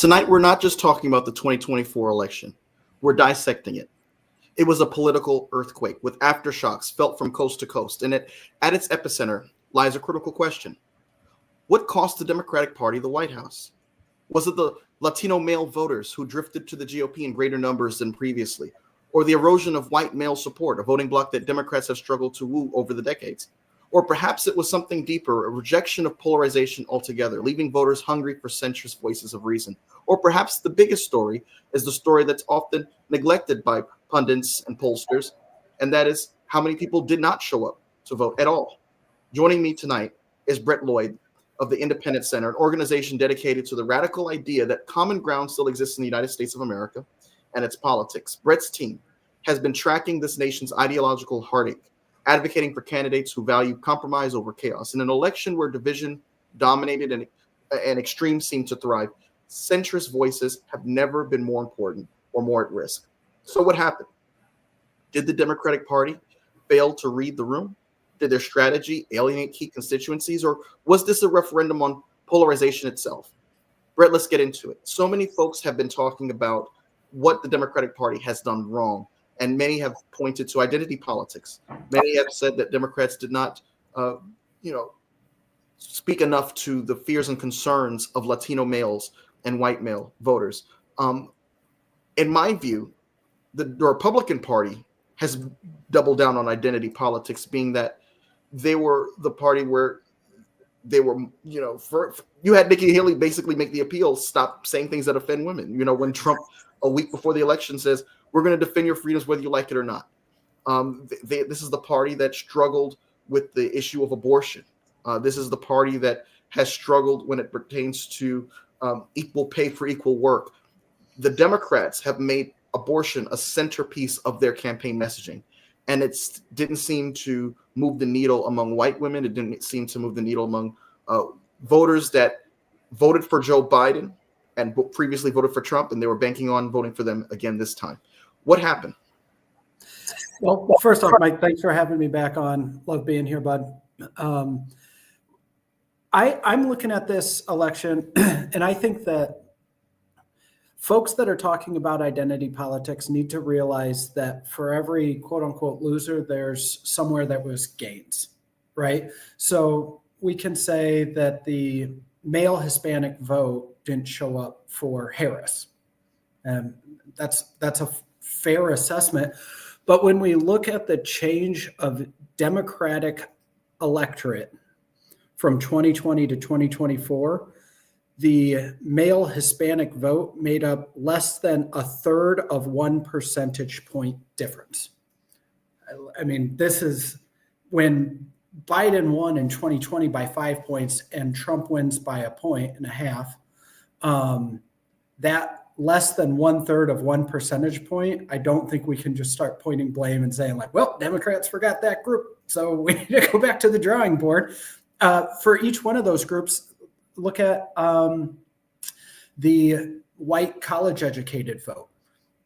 Tonight, we're not just talking about the 2024 election. We're dissecting it. It was a political earthquake with aftershocks felt from coast to coast. And at its epicenter lies a critical question. What cost the Democratic Party the White House? Was it the Latino male voters who drifted to the GOP in greater numbers than previously? Or the erosion of white male support, a voting bloc that Democrats have struggled to woo over the decades? Or perhaps it was something deeper, a rejection of polarization altogether, leaving voters hungry for centrist voices of reason. Or perhaps the biggest story is the story that's often neglected by pundits and pollsters, and that is how many people did not show up to vote at all. Joining me tonight is Lloyd of the Independent Center, an organization dedicated to the radical idea that common ground still exists in the United States of America and its politics. Brett's team has been tracking this nation's ideological heartache, advocating for candidates who value compromise over chaos. In an election where division dominated and extremes seem to thrive, centrist voices have never been more important or more at risk. So what happened? Did the Democratic Party fail to read the room? Did their strategy alienate key constituencies? Or was this a referendum on polarization itself? Brett, let's get into it. So many folks have been talking about what the Democratic Party has done wrong, and many have pointed to identity politics. Many have said that Democrats did not, speak enough to the fears and concerns of Latino males and white male voters. In my view, the Republican Party has doubled down on identity politics, being that they were the party where they were, you had Nikki Haley basically make the appeal, stop saying things that offend women. When Trump, a week before the election, says, we're going to defend your freedoms whether you like it or not. This is the party that struggled with the issue of abortion. This is the party that has struggled when it pertains to equal pay for equal work. The Democrats have made abortion a centerpiece of their campaign messaging, and it didn't seem to move the needle among white women. It didn't seem to move the needle among voters that voted for Joe Biden and previously voted for Trump, and they were banking on voting for them again this time. What happened? Well, first off, Mike, thanks for having me back on. Love being here, bud. I'm looking at this election, and I think that folks that are talking about identity politics need to realize that for every quote unquote loser, there's somewhere that was gains, right? So we can say that the male Hispanic vote didn't show up for Harris. And that's a fair assessment. But when we look at the change of Democratic electorate from 2020 to 2024, the male Hispanic vote made up less than a third of 1 percentage point difference. I mean, this is when Biden won in 2020 by 5 points and Trump wins by 1.5 points. That less than 1/3 of 1 percentage point, I don't think we can just start pointing blame and saying like, well, Democrats forgot that group, so we need to go back to the drawing board. For each one of those groups, look at the white college-educated vote.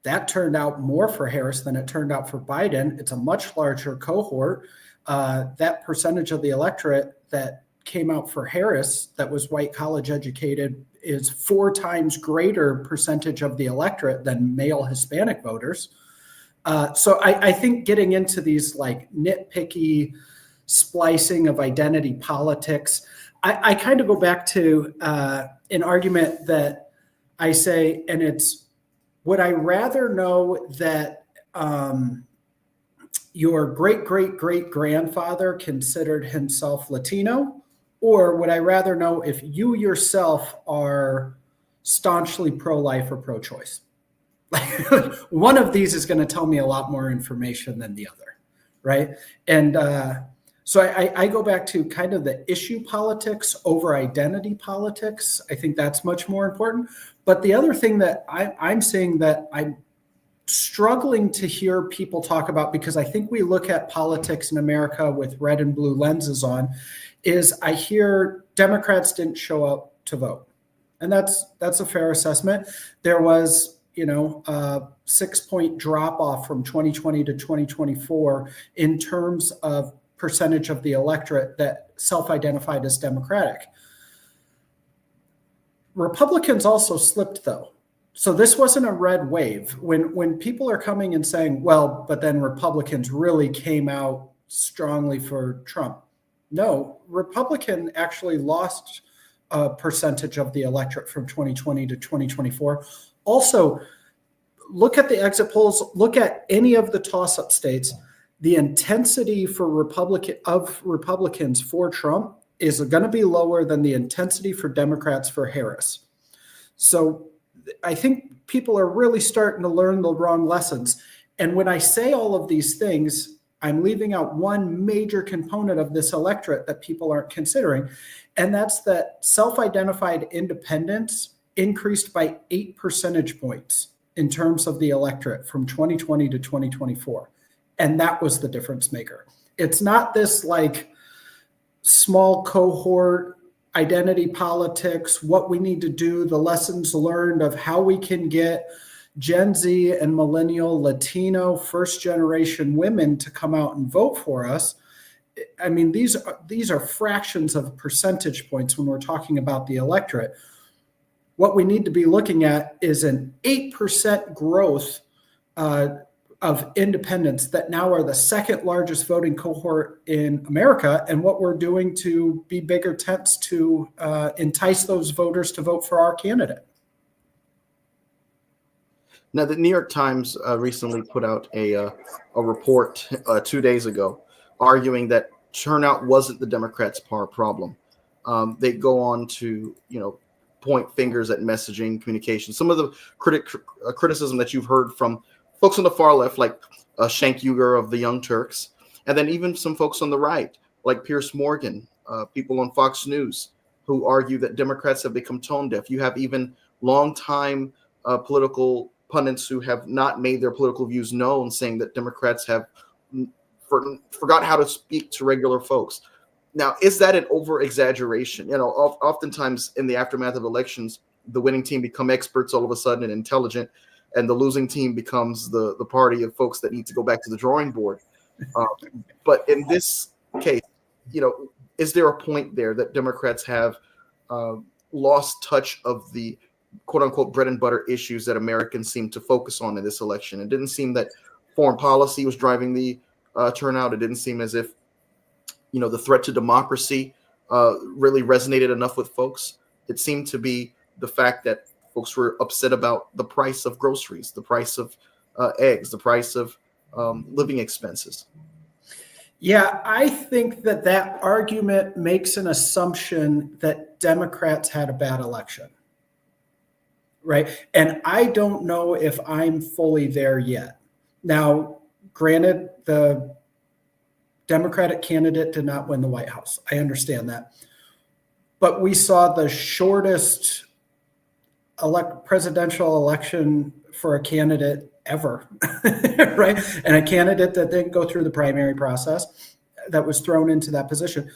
That turned out more for Harris than it turned out for Biden. It's a much larger cohort. That percentage of the electorate that came out for Harris that was white college-educated is 4 times greater percentage of the electorate than male Hispanic voters. So I think getting into these like nitpicky splicing of identity politics, I kind of go back to an argument that I say, and it's, would I rather know that your great-great-great-grandfather considered himself Latino, or would I rather know if you yourself are staunchly pro-life or pro-choice? One of these is going to tell me a lot more information than the other, right? And so I go back to kind of the issue politics over identity politics. I think that's much more important. But the other thing that I'm seeing that I'm struggling to hear people talk about, because I think we look at politics in America with red and blue lenses on, is I hear Democrats didn't show up to vote. And that's a fair assessment. There was, a 6-point drop off from 2020 to 2024 in terms of percentage of the electorate that self-identified as Democratic. Republicans also slipped, though. So this wasn't a red wave. When people are coming and saying, well, but then Republicans really came out strongly for Trump. No, Republican actually lost a percentage of the electorate from 2020 to 2024. Also, look at the exit polls, look at any of the toss-up states. The intensity for Republicans for Trump is going to be lower than the intensity for Democrats for Harris. So I think people are really starting to learn the wrong lessons. And when I say all of these things, I'm leaving out one major component of this electorate that people aren't considering, and that's that self-identified independents increased by 8 percentage points in terms of the electorate from 2020 to 2024. And that was the difference maker. It's not this like small cohort identity politics, what we need to do, the lessons learned of how we can get Gen Z and millennial Latino first generation women to come out and vote for us. I mean, these are fractions of percentage points when we're talking about the electorate. What we need to be looking at is an 8% growth of independents that now are the second largest voting cohort in America, and what we're doing to be bigger tents to entice those voters to vote for our candidate. Now, the New York Times recently put out a report 2 days ago arguing that turnout wasn't the Democrats' problem. They go on to, point fingers at messaging, communication. Some of the criticism that you've heard from folks on the far left, like Cenk Uygur of the Young Turks, and then even some folks on the right, like Piers Morgan, people on Fox News, who argue that Democrats have become tone deaf. You have even longtime political pundits who have not made their political views known, saying that Democrats have forgot how to speak to regular folks. Now, is that an over-exaggeration? Oftentimes in the aftermath of elections, the winning team become experts all of a sudden and intelligent, and the losing team becomes the party of folks that need to go back to the drawing board. But in this case, is there a point there that Democrats have lost touch of the quote-unquote bread and butter issues that Americans seem to focus on in this election? It didn't seem that foreign policy was driving the turnout. It didn't seem as if the threat to democracy really resonated enough with folks. It seemed to be the fact that folks were upset about the price of groceries, the price of eggs, the price of living expenses. Yeah, I think that argument makes an assumption that Democrats had a bad election, right? And I don't know if I'm fully there yet. Now, granted, the Democratic candidate did not win the White House. I understand that. But we saw the shortest presidential election for a candidate ever, right? And a candidate that didn't go through the primary process, that was thrown into that position.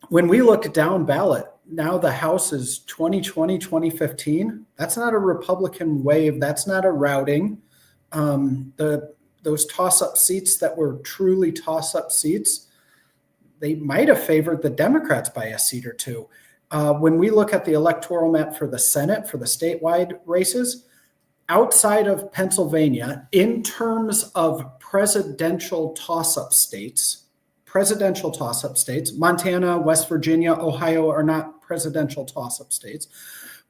When we look down ballot, now the House is 2020, 2015. That's not a Republican wave. That's not a routing. Those toss-up seats that were truly toss-up seats, they might have favored the Democrats by a seat or two. When we look at the electoral map for the Senate, for the statewide races, outside of Pennsylvania, in terms of presidential toss-up states, Montana, West Virginia, Ohio are not presidential toss-up states.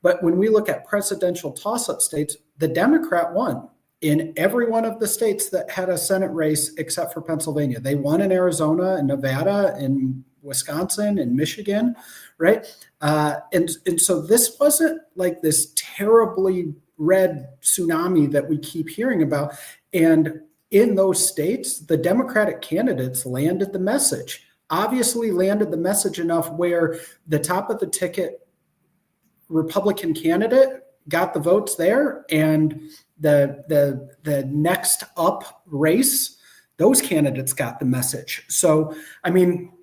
But when we look at presidential toss-up states, the Democrat won in every one of the states that had a Senate race except for Pennsylvania. They won in Arizona and Nevada and Wisconsin and Michigan, right? And so this wasn't like this terribly red tsunami that we keep hearing about. And in those states, the Democratic candidates landed the message, obviously landed the message enough where the top of the ticket Republican candidate got the votes there, and the next up race, those candidates got the message. So, I mean,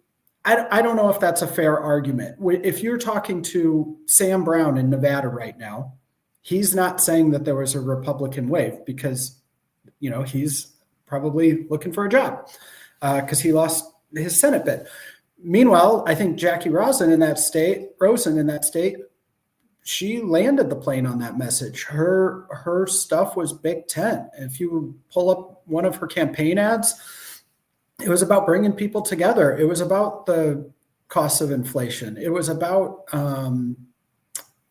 I don't know if that's a fair argument. If you're talking to Sam Brown in Nevada right now, he's not saying that there was a Republican wave because, he's probably looking for a job because he lost his Senate bid. Meanwhile, I think Jackie Rosen in that state, she landed the plane on that message. Her stuff was Big Tent. If you pull up one of her campaign ads, it was about bringing people together. It was about the cost of inflation. It was about,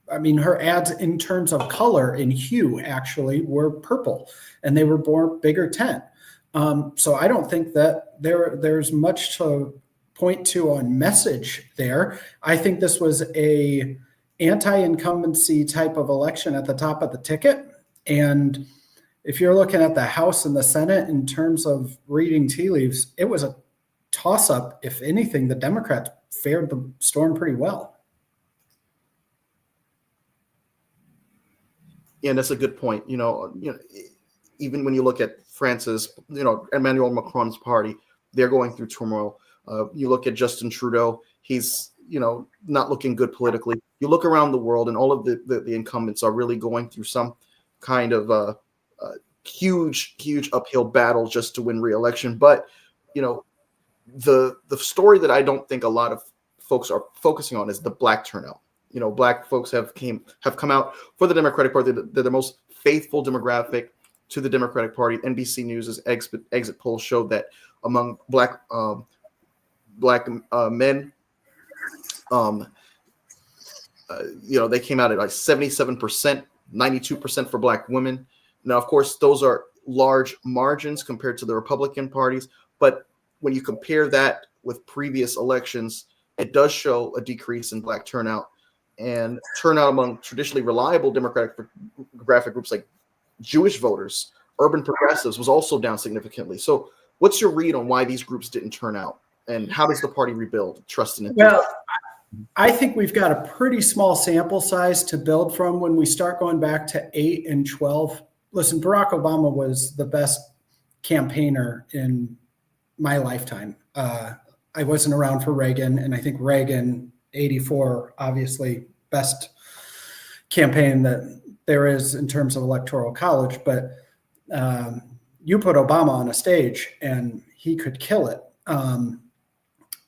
her ads in terms of color and hue actually were purple, and they were more bigger tent. So I don't think that there's much to point to on message there. I think this was a anti-incumbency type of election at the top of the ticket. And if you're looking at the House and the Senate in terms of reading tea leaves, it was a toss-up. If anything, the Democrats fared the storm pretty well. Yeah, and that's a good point. Even when you look at France's, Emmanuel Macron's party, they're going through turmoil. You look at Justin Trudeau, he's, not looking good politically. You look around the world, and all of the incumbents are really going through some kind of huge uphill battle just to win re-election. But, the story that I don't think a lot of folks are focusing on is the Black turnout. Black folks have come out for the Democratic Party. They're the most faithful demographic to the Democratic Party. NBC News' exit poll showed that among Black men, they came out at like 77%, 92% for Black women. Now, of course, those are large margins compared to the Republican parties. But when you compare that with previous elections, it does show a decrease in Black turnout, and turnout among traditionally reliable Democratic groups like Jewish voters, urban progressives, was also down significantly. So what's your read on why these groups didn't turn out, and how does the party rebuild trust in it? Well, I think we've got a pretty small sample size to build from when we start going back to 8 and 12. Listen, Barack Obama was the best campaigner in my lifetime. I wasn't around for Reagan, and I think Reagan, 84, obviously best campaign that there is in terms of electoral college. But you put Obama on a stage, and he could kill it.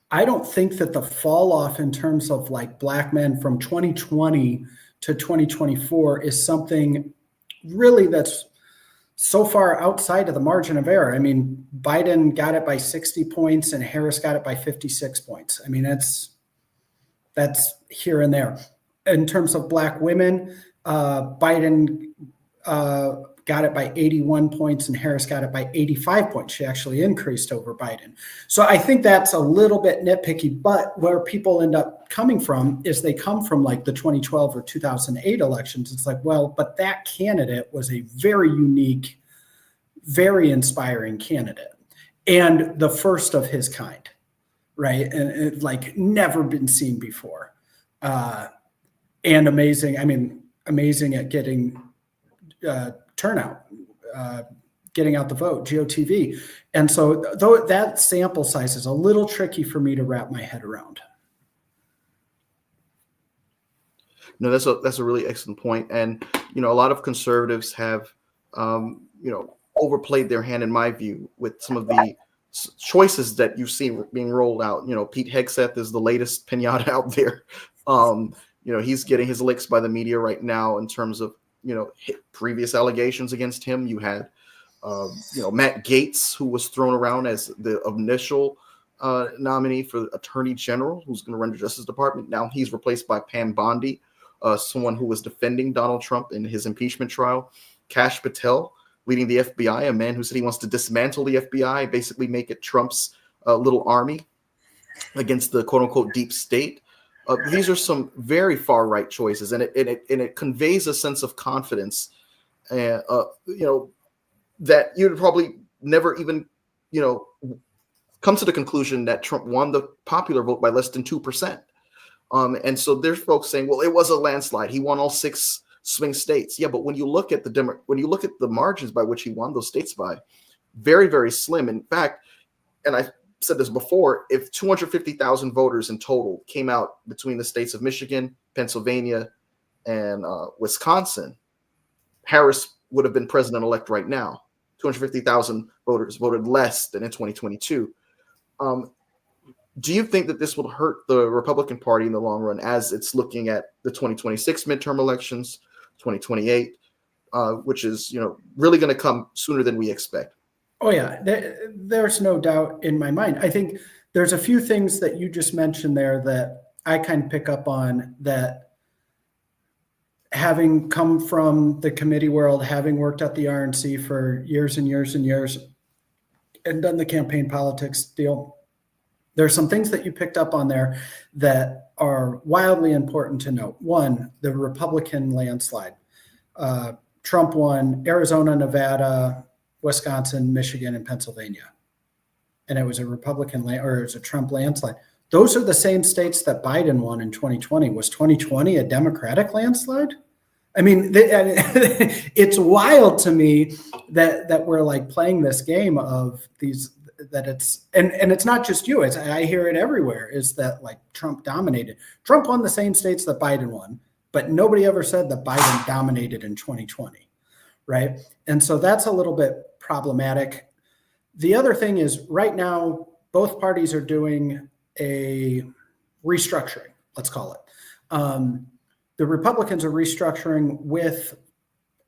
I don't think that the fall off in terms of like Black men from 2020 to 2024 is something really that's so far outside of the margin of error. I mean, Biden got it by 60 points and Harris got it by 56 points. I mean, that's here and there. In terms of Black women, Biden got it by 81 points and Harris got it by 85 points. She actually increased over Biden. So I think that's a little bit nitpicky, but where people end up coming from is they come from like the 2012 or 2008 elections. It's like, well, but that candidate was a very unique, very inspiring candidate and the first of his kind, right? And it, like never been seen before. And amazing. I mean, amazing at getting turnout, getting out the vote, GOTV. And so though that sample size is a little tricky for me to wrap my head around. No, that's a really excellent point. And, a lot of conservatives have, overplayed their hand, in my view, with some of the choices that you've seen being rolled out. Pete Hegseth is the latest pinata out there. He's getting his licks by the media right now in terms of, previous allegations against him. You had, Matt Gaetz, who was thrown around as the initial nominee for Attorney General, who's going to run the Justice Department. Now he's replaced by Pam Bondi, someone who was defending Donald Trump in his impeachment trial. Kash Patel, leading the FBI, a man who said he wants to dismantle the FBI, basically make it Trump's little army against the quote-unquote deep state. These are some very far-right choices, and it conveys a sense of confidence, that you'd probably never even, come to the conclusion that Trump won the popular vote by less than 2%. And so there's folks saying, well, it was a landslide. He won all 6 swing states. Yeah, but when you look at the margins by which he won those states by, very, very slim. In fact, and I said this before, if 250,000 voters in total came out between the states of Michigan, Pennsylvania, and Wisconsin, Harris would have been president-elect right now. 250,000 voters voted less than in 2022. Do you think that this will hurt the Republican Party in the long run as it's looking at the 2026 midterm elections, 2028, which is, really going to come sooner than we expect? Oh yeah, there's no doubt in my mind. I think there's a few things that you just mentioned there that I kind of pick up on, that having come from the committee world, having worked at the RNC for years and years and years and done the campaign politics deal, there's some things that you picked up on there that are wildly important to note. One, the Republican landslide. Trump won Arizona, Nevada, Wisconsin, Michigan, and Pennsylvania. And it was a it was a Trump landslide. Those are the same states that Biden won in 2020. Was 2020 a Democratic landslide? I mean, it's wild to me that we're like playing this game of these, that it's, and it's not just you, I hear it everywhere, is that like Trump dominated. Trump won the same states that Biden won, but nobody ever said that Biden dominated in 2020, right? And so that's a little bit problematic. The other thing is, right now, both parties are doing a restructuring, let's call it. The Republicans are restructuring with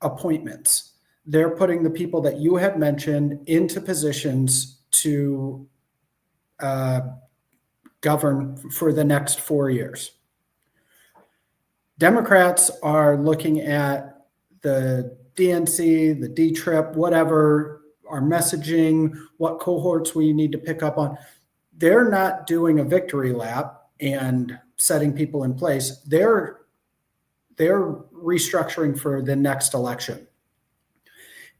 appointments. They're putting the people that you had mentioned into positions to govern for the next 4 years. Democrats are looking at the DNC, the D-TRIP, whatever, our messaging, what cohorts we need to pick up on. They're not doing a victory lap and setting people in place. They're restructuring for the next election.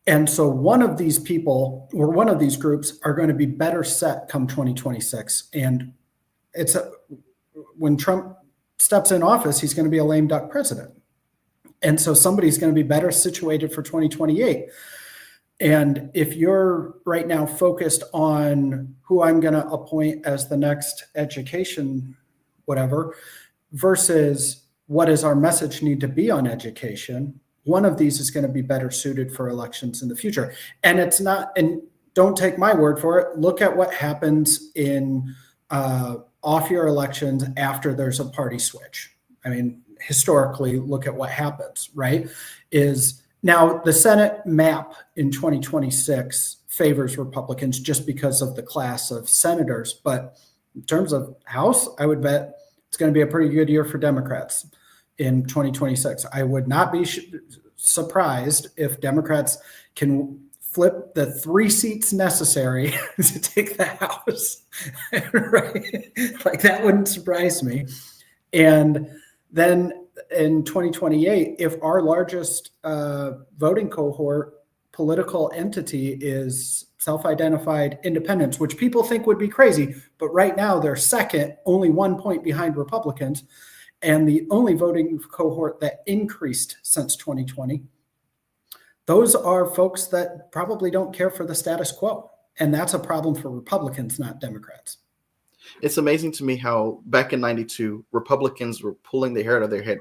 And so one of these people, or one of these groups, are going to be better set come 2026. And when Trump steps in office, he's going to be a lame duck president. And so somebody's going to be better situated for 2028. And if you're right now focused on who I'm going to appoint as the next education, whatever, versus what does our message need to be on education, one of these is going to be better suited for elections in the future. And it's not, and don't take my word for it. Look at what happens in off-year elections after there's a party switch. I mean, historically, look at what happens, right? Is now the Senate map in 2026 favors Republicans just because of the class of senators. But in terms of House, I would bet it's going to be a pretty good year for Democrats in 2026. I would not be surprised if Democrats can flip the 3 seats necessary to take the House, right? Like, that wouldn't surprise me. And then in 2028, if our largest voting cohort political entity is self-identified independents, which people think would be crazy, but right now they're second, only 1 point behind Republicans, and the only voting cohort that increased since 2020, those are folks that probably don't care for the status quo. And that's a problem for Republicans, not Democrats. It's amazing to me how back in 92, Republicans were pulling their hair out of their head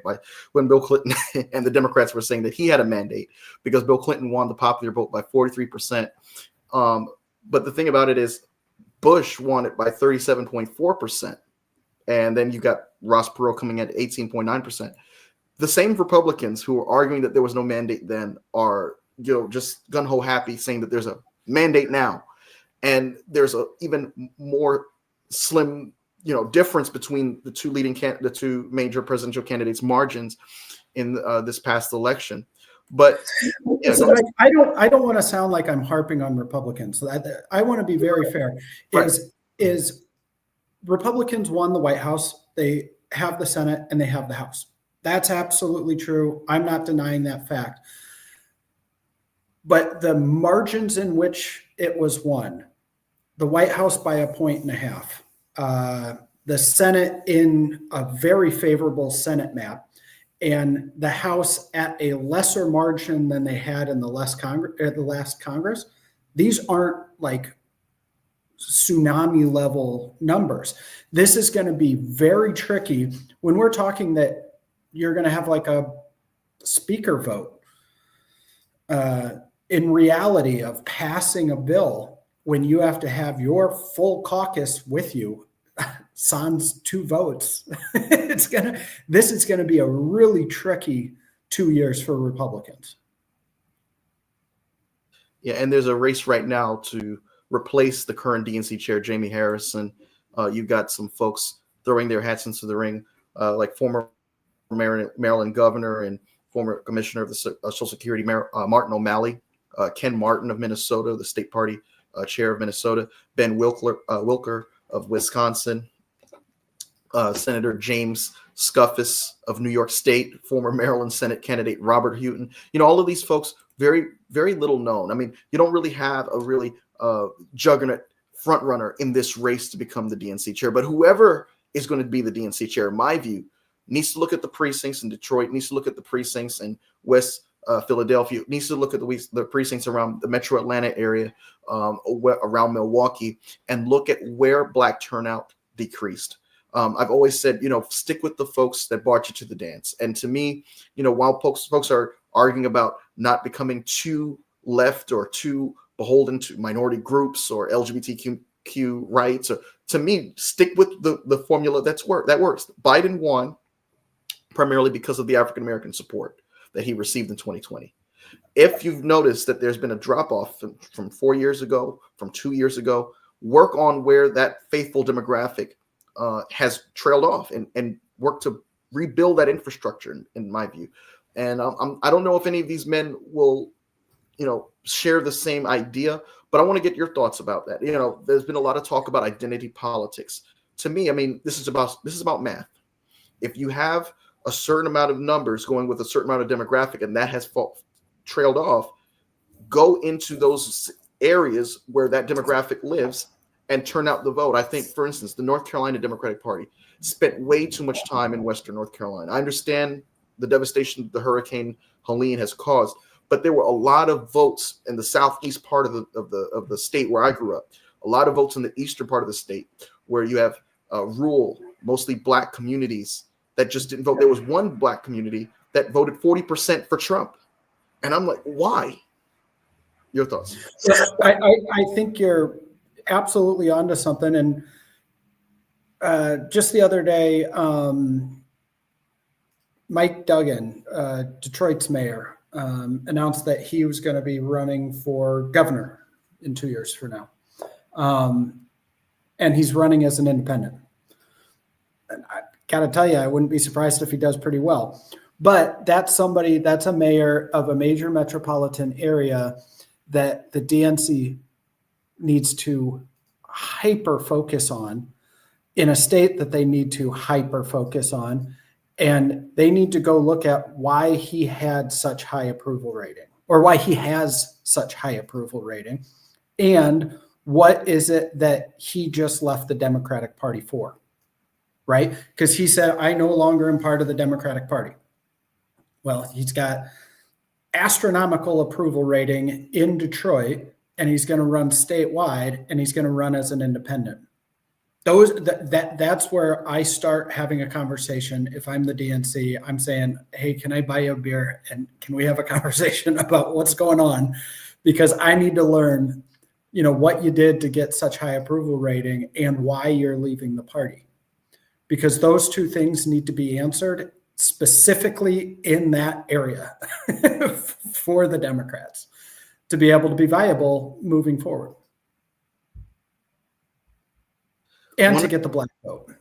when Bill Clinton and the Democrats were saying that he had a mandate because Bill Clinton won the popular vote by 43%. But the thing about it is Bush won it by 37.4%. And then you got Ross Perot coming at 18.9%. The same Republicans who were arguing that there was no mandate then are, just gung-ho happy saying that there's a mandate now. And there's a even more slim, difference between the two major presidential candidates' margins in this past election. But so I don't want to sound like I'm harping on Republicans. I want to be very fair. Is Republicans won the White House, they have the Senate, and they have the House. That's absolutely true. I'm not denying that fact. But the margins in which it was won, the White House by 1.5 points, the Senate in a very favorable Senate map, and the House at a lesser margin than they had in the last Congress, these aren't like tsunami level numbers. This is going to be very tricky when we're talking that you're going to have like a speaker vote in reality of passing a bill when you have to have your full caucus with you. sans 2 votes, this is gonna be a really tricky 2 years for Republicans. Yeah, and there's a race right now to replace the current DNC chair, Jamie Harrison. You've got some folks throwing their hats into the ring, like former Maryland governor and former commissioner of the Social Security, Martin O'Malley, Ken Martin of Minnesota, the state party chair of Minnesota, Ben Wilker of Wisconsin, Senator James Scuffus of New York State, former Maryland Senate candidate Robert Houghton. All of these folks, very, very little known. I mean, you don't really have a really juggernaut front runner in this race to become the DNC chair, but whoever is going to be the DNC chair, in my view, needs to look at the precincts in Detroit, needs to look at the precincts in West Philadelphia, needs to look at the precincts around the metro Atlanta area, around Milwaukee, and look at where Black turnout decreased. I've always said, stick with the folks that brought you to the dance. And to me, while folks are arguing about not becoming too left or too beholden to minority groups or LGBTQ rights, or, to me, stick with the formula that works. Biden won primarily because of the African-American support that he received in 2020. If you've noticed that there's been a drop-off from 4 years ago, from 2 years ago, work on where that faithful demographic has trailed off and work to rebuild that infrastructure, in my view. And I don't know if any of these men will, share the same idea, but I want to get your thoughts about that. There's been a lot of talk about identity politics. To me, I mean, this is about math. If you have a certain amount of numbers going with a certain amount of demographic, and that has trailed off, go into those areas where that demographic lives and turn out the vote. I think, for instance, the North Carolina Democratic Party spent way too much time in Western North Carolina. I understand the devastation the Hurricane Helene has caused, but there were a lot of votes in the southeast part of the state where I grew up, a lot of votes in the eastern part of the state where you have rural, mostly Black communities that just didn't vote. There was one Black community that voted 40% for Trump. And I'm like, why? Your thoughts? I think you're absolutely onto something. And just the other day, Mike Duggan, Detroit's mayor, announced that he was going to be running for governor in 2 years from now. And he's running as an independent. And I got to tell you, I wouldn't be surprised if he does pretty well. But that's a mayor of a major metropolitan area that the DNC needs to hyper focus on, in a state that they need to hyper focus on. And they need to go look at why he had such high approval rating, or why he has such high approval rating. And what is it that he just left the Democratic Party for, right? Because he said, I no longer am part of the Democratic Party. Well, he's got astronomical approval rating in Detroit, and he's going to run statewide, and he's going to run as an independent. That's where I start having a conversation. If I'm the DNC, I'm saying, hey, can I buy you a beer, and can we have a conversation about what's going on? Because I need to learn, what you did to get such high approval rating and why you're leaving the party. Because those two things need to be answered specifically in that area for the Democrats to be able to be viable moving forward. And to get the Black vote.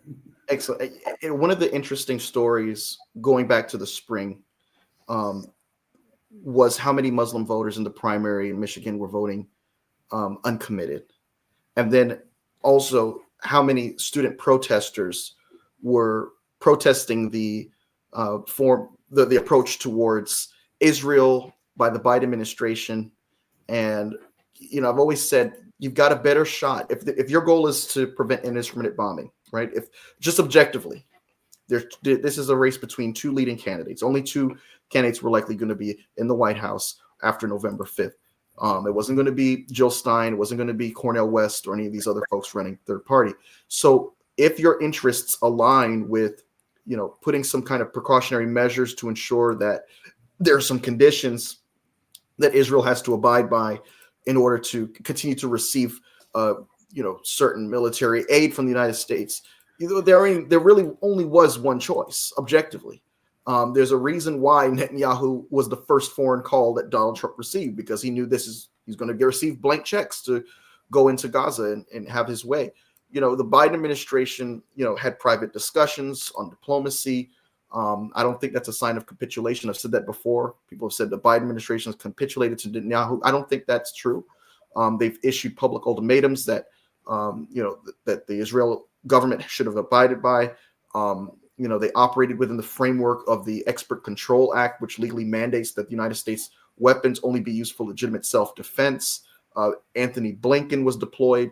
Excellent. One of the interesting stories going back to the spring was how many Muslim voters in the primary in Michigan were voting uncommitted. And then also how many student protesters were protesting the approach towards Israel by the Biden administration. And, I've always said, you've got a better shot if your goal is to prevent indiscriminate bombing, right? If just objectively, this is a race between two leading candidates. Only two candidates were likely going to be in the White House after November 5th. It wasn't going to be Jill Stein. It wasn't going to be Cornel West or any of these other folks running third party. So if your interests align with, putting some kind of precautionary measures to ensure that there are some conditions that Israel has to abide by in order to continue to receive certain military aid from the United States. There really only was one choice, objectively. There's a reason why Netanyahu was the first foreign call that Donald Trump received, because he knew he's going to receive blank checks to go into Gaza and have his way. The Biden administration, had private discussions on diplomacy. I don't think that's a sign of capitulation. I've said that before. People have said the Biden administration has capitulated to Netanyahu. I don't think that's true. They've issued public ultimatums that, that the Israel government should have abided by. They operated within the framework of the Export Control Act, which legally mandates that the United States weapons only be used for legitimate self-defense. Anthony Blinken was deployed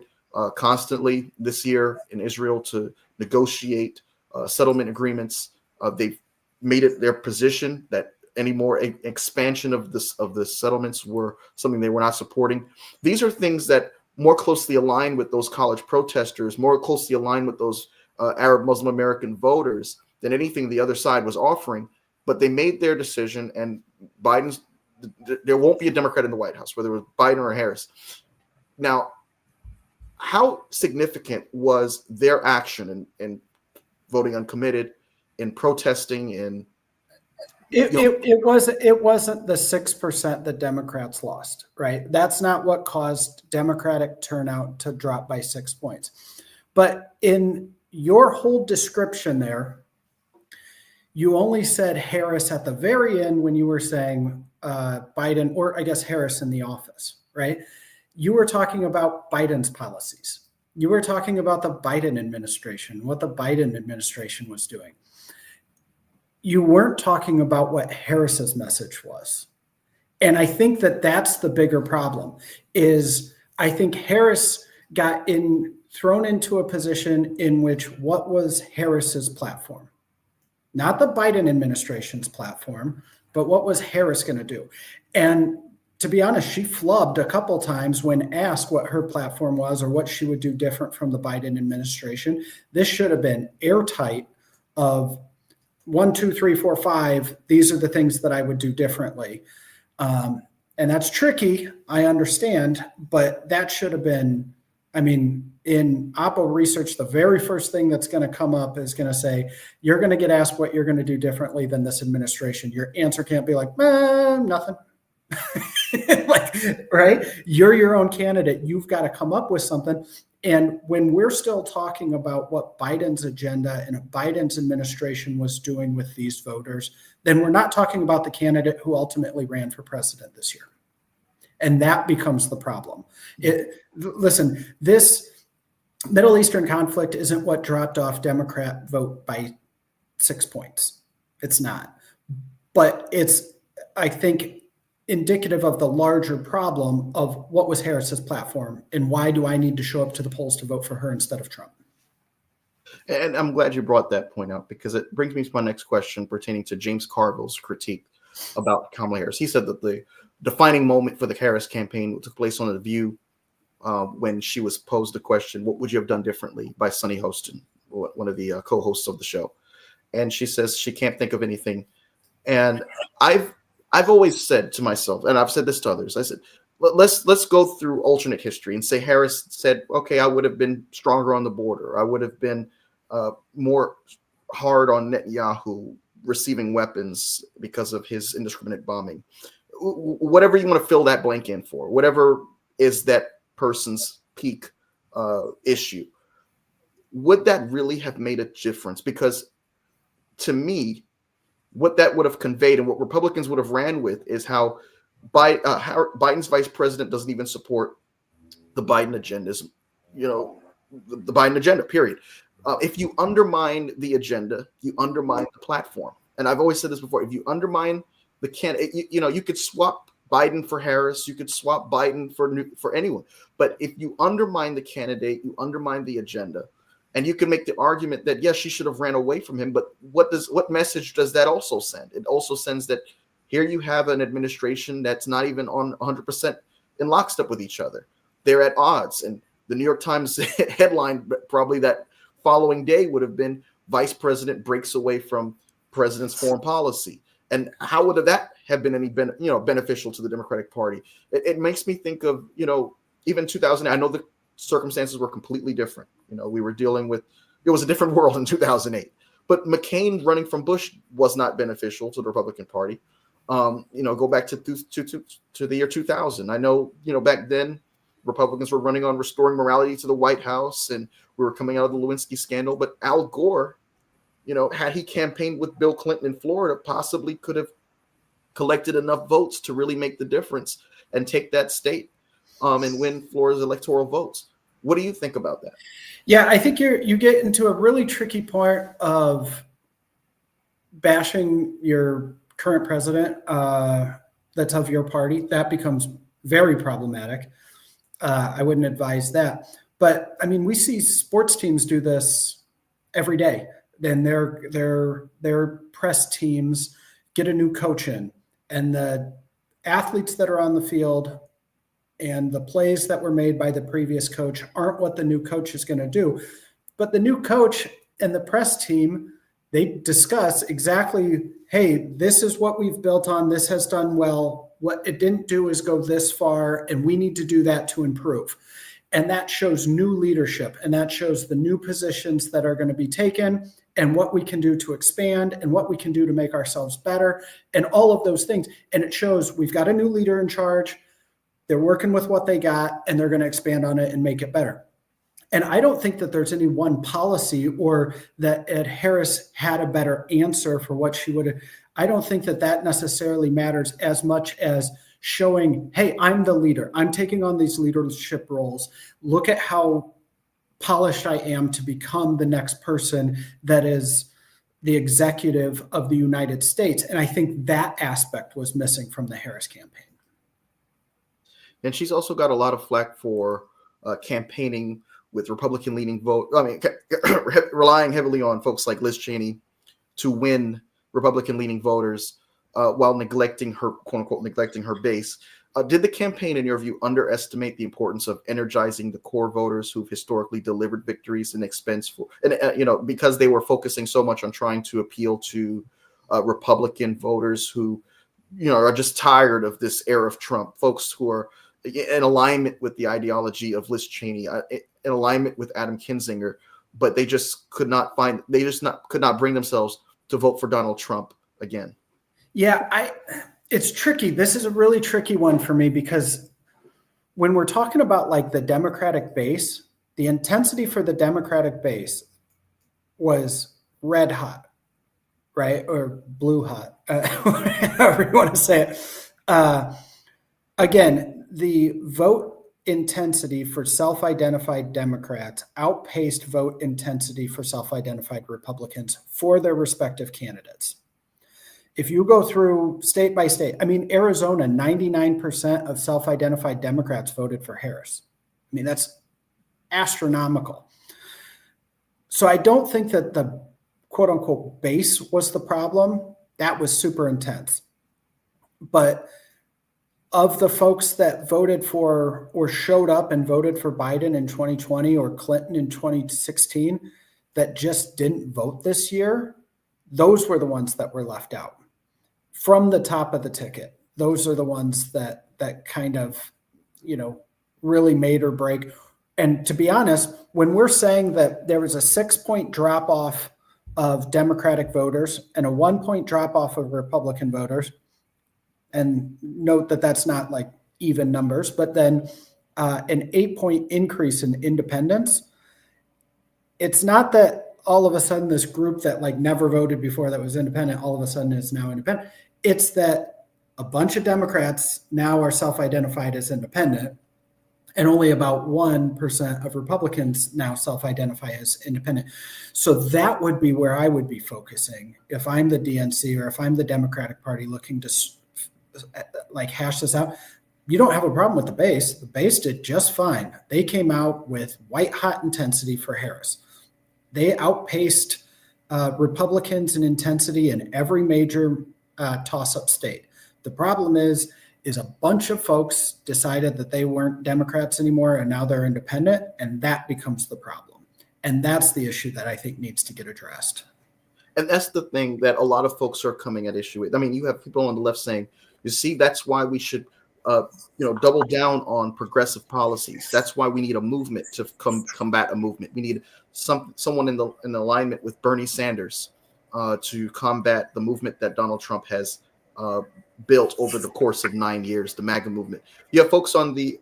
constantly this year in Israel to negotiate settlement agreements. They've made it their position that any more expansion of the settlements were something they were not supporting. These are things that more closely align with those college protesters, more closely align with those Arab Muslim American voters than anything the other side was offering. But they made their decision, and there won't be a Democrat in the White House, whether it was Biden or Harris. Now, how significant was their action in voting uncommitted, in protesting, It wasn't the 6% that Democrats lost, right? That's not what caused Democratic turnout to drop by 6 points. But in your whole description there, you only said Harris at the very end when you were saying Biden, or I guess Harris in the office, right? You were talking about Biden's policies. You were talking about the Biden administration, what the Biden administration was doing. You weren't talking about what Harris's message was. And I think that that's the bigger problem, is I think Harris got thrown into a position in which what was Harris's platform? Not the Biden administration's platform, but what was Harris going to do? And to be honest, she flubbed a couple times when asked what her platform was or what she would do different from the Biden administration. This should have been airtight of 1, 2, 3, 4, 5. These are the things that I would do differently. And that's tricky, I understand, but that should have been, in Oppo research, the very first thing that's going to come up is going to say, you're going to get asked what you're going to do differently than this administration. Your answer can't be like, nothing. Right? You're your own candidate. You've got to come up with something. And when we're still talking about what Biden's agenda and Biden's administration was doing with these voters, then we're not talking about the candidate who ultimately ran for president this year. And that becomes the problem. Listen, this Middle Eastern conflict isn't what dropped off Democrat vote by 6 points. It's not. But it's, I think, indicative of the larger problem of what was Harris's platform and why do I need to show up to the polls to vote for her instead of Trump. And I'm glad you brought that point out, because it brings me to my next question pertaining to James Carville's critique about Kamala Harris. He said that the defining moment for the Harris campaign took place on The View when she was posed the question, what would you have done differently, by Sunny Hostin, one of the co-hosts of the show. And she says she can't think of anything. And I've always said to myself, and I've said this to others, I said, let's go through alternate history and say Harris said, okay, I would have been stronger on the border. I would have been more hard on Netanyahu receiving weapons because of his indiscriminate bombing. Whatever you want to fill that blank in for, whatever is that person's peak issue, would that really have made a difference? Because to me, what that would have conveyed and what Republicans would have ran with is how Biden's vice president doesn't even support the Biden agendas, the Biden agenda, period. If you undermine the agenda, you undermine the platform. And I've always said this before, if you undermine the candidate, you could swap Biden for Harris, you could swap Biden for anyone. But if you undermine the candidate, you undermine the agenda. And you can make the argument that, yes, she should have ran away from him. But what message does that also send? It also sends that here you have an administration that's not even on 100% in lockstep with each other. They're at odds. And the New York Times headline probably that following day would have been, Vice President breaks away from President's foreign policy. And how would that have been any beneficial to the Democratic Party? It makes me think of, even 2000. I know the circumstances were completely different. We were dealing with, it was a different world in 2008. But McCain running from Bush was not beneficial to the Republican Party. Go back to the year 2000. I know, back then Republicans were running on restoring morality to the White House, and we were coming out of the Lewinsky scandal. But Al Gore, had he campaigned with Bill Clinton in Florida, possibly could have collected enough votes to really make the difference and take that state and win Florida's electoral votes. What do you think about that? Yeah, I think you get into a really tricky part of bashing your current president that's of your party. That becomes very problematic. I wouldn't advise that. But I mean, we see sports teams do this every day. Then their press teams get a new coach in, and the athletes that are on the field and the plays that were made by the previous coach aren't what the new coach is going to do. But the new coach and the press team, they discuss exactly, hey, this is what we've built on. This has done well. What it didn't do is go this far, and we need to do that to improve. And that shows new leadership, and that shows the new positions that are going to be taken and what we can do to expand and what we can do to make ourselves better and all of those things. And it shows we've got a new leader in charge. They're working with what they got, and they're going to expand on it and make it better. And I don't think that there's any one policy or that Ed Harris had a better answer for what she would have. I don't think that necessarily matters as much as showing, hey, I'm the leader. I'm taking on these leadership roles. Look at how polished I am to become the next person that is the executive of the United States. And I think that aspect was missing from the Harris campaign. And she's also got a lot of flack for campaigning with Republican-leaning vote. I mean, relying heavily on folks like Liz Cheney to win Republican-leaning voters while neglecting her, quote unquote, neglecting her base. Did the campaign, in your view, underestimate the importance of energizing the core voters who've historically delivered victories and expense for, and because they were focusing so much on trying to appeal to Republican voters who, are just tired of this era of Trump, folks who are in alignment with the ideology of Liz Cheney, in alignment with Adam Kinzinger, but they just could not bring themselves to vote for Donald Trump again. Yeah, it's tricky. This is a really tricky one for me because when we're talking about like the Democratic base, the intensity for the Democratic base was red hot, right? Or blue hot, however you want to say it. Again, the vote intensity for self-identified Democrats outpaced vote intensity for self-identified Republicans for their respective candidates. If you go through state by state, I mean, Arizona, 99% of self-identified Democrats voted for Harris. I mean, that's astronomical. So I don't think that the quote unquote base was the problem. That was super intense. But of the folks that voted for or showed up and voted for Biden in 2020 or Clinton in 2016 that just didn't vote this year, those were the ones that were left out from the top of the ticket. Those are the ones that kind of, really made or break. And to be honest, when we're saying that there was a 6-point drop off of Democratic voters and a 1-point drop off of Republican voters, and note that that's not like even numbers, but then an 8-point increase in independents. It's not that all of a sudden this group that like never voted before that was independent, all of a sudden is now independent. It's that a bunch of Democrats now are self-identified as independent, and only about 1% of Republicans now self-identify as independent. So that would be where I would be focusing if I'm the DNC or if I'm the Democratic Party looking to like hash this out. You don't have a problem with the base. The base did just fine. They came out with white hot intensity for Harris. They outpaced Republicans in intensity in every major toss-up state. The problem is a bunch of folks decided that they weren't Democrats anymore and now they're independent, and that becomes the problem. And that's the issue that I think needs to get addressed. And that's the thing that a lot of folks are coming at issue with. I mean, you have people on the left saying, you see, that's why we should double down on progressive policies. That's why we need a movement to combat a movement. We need someone in alignment with Bernie Sanders to combat the movement that Donald Trump has built over the course of 9 years, the MAGA movement. You have folks on the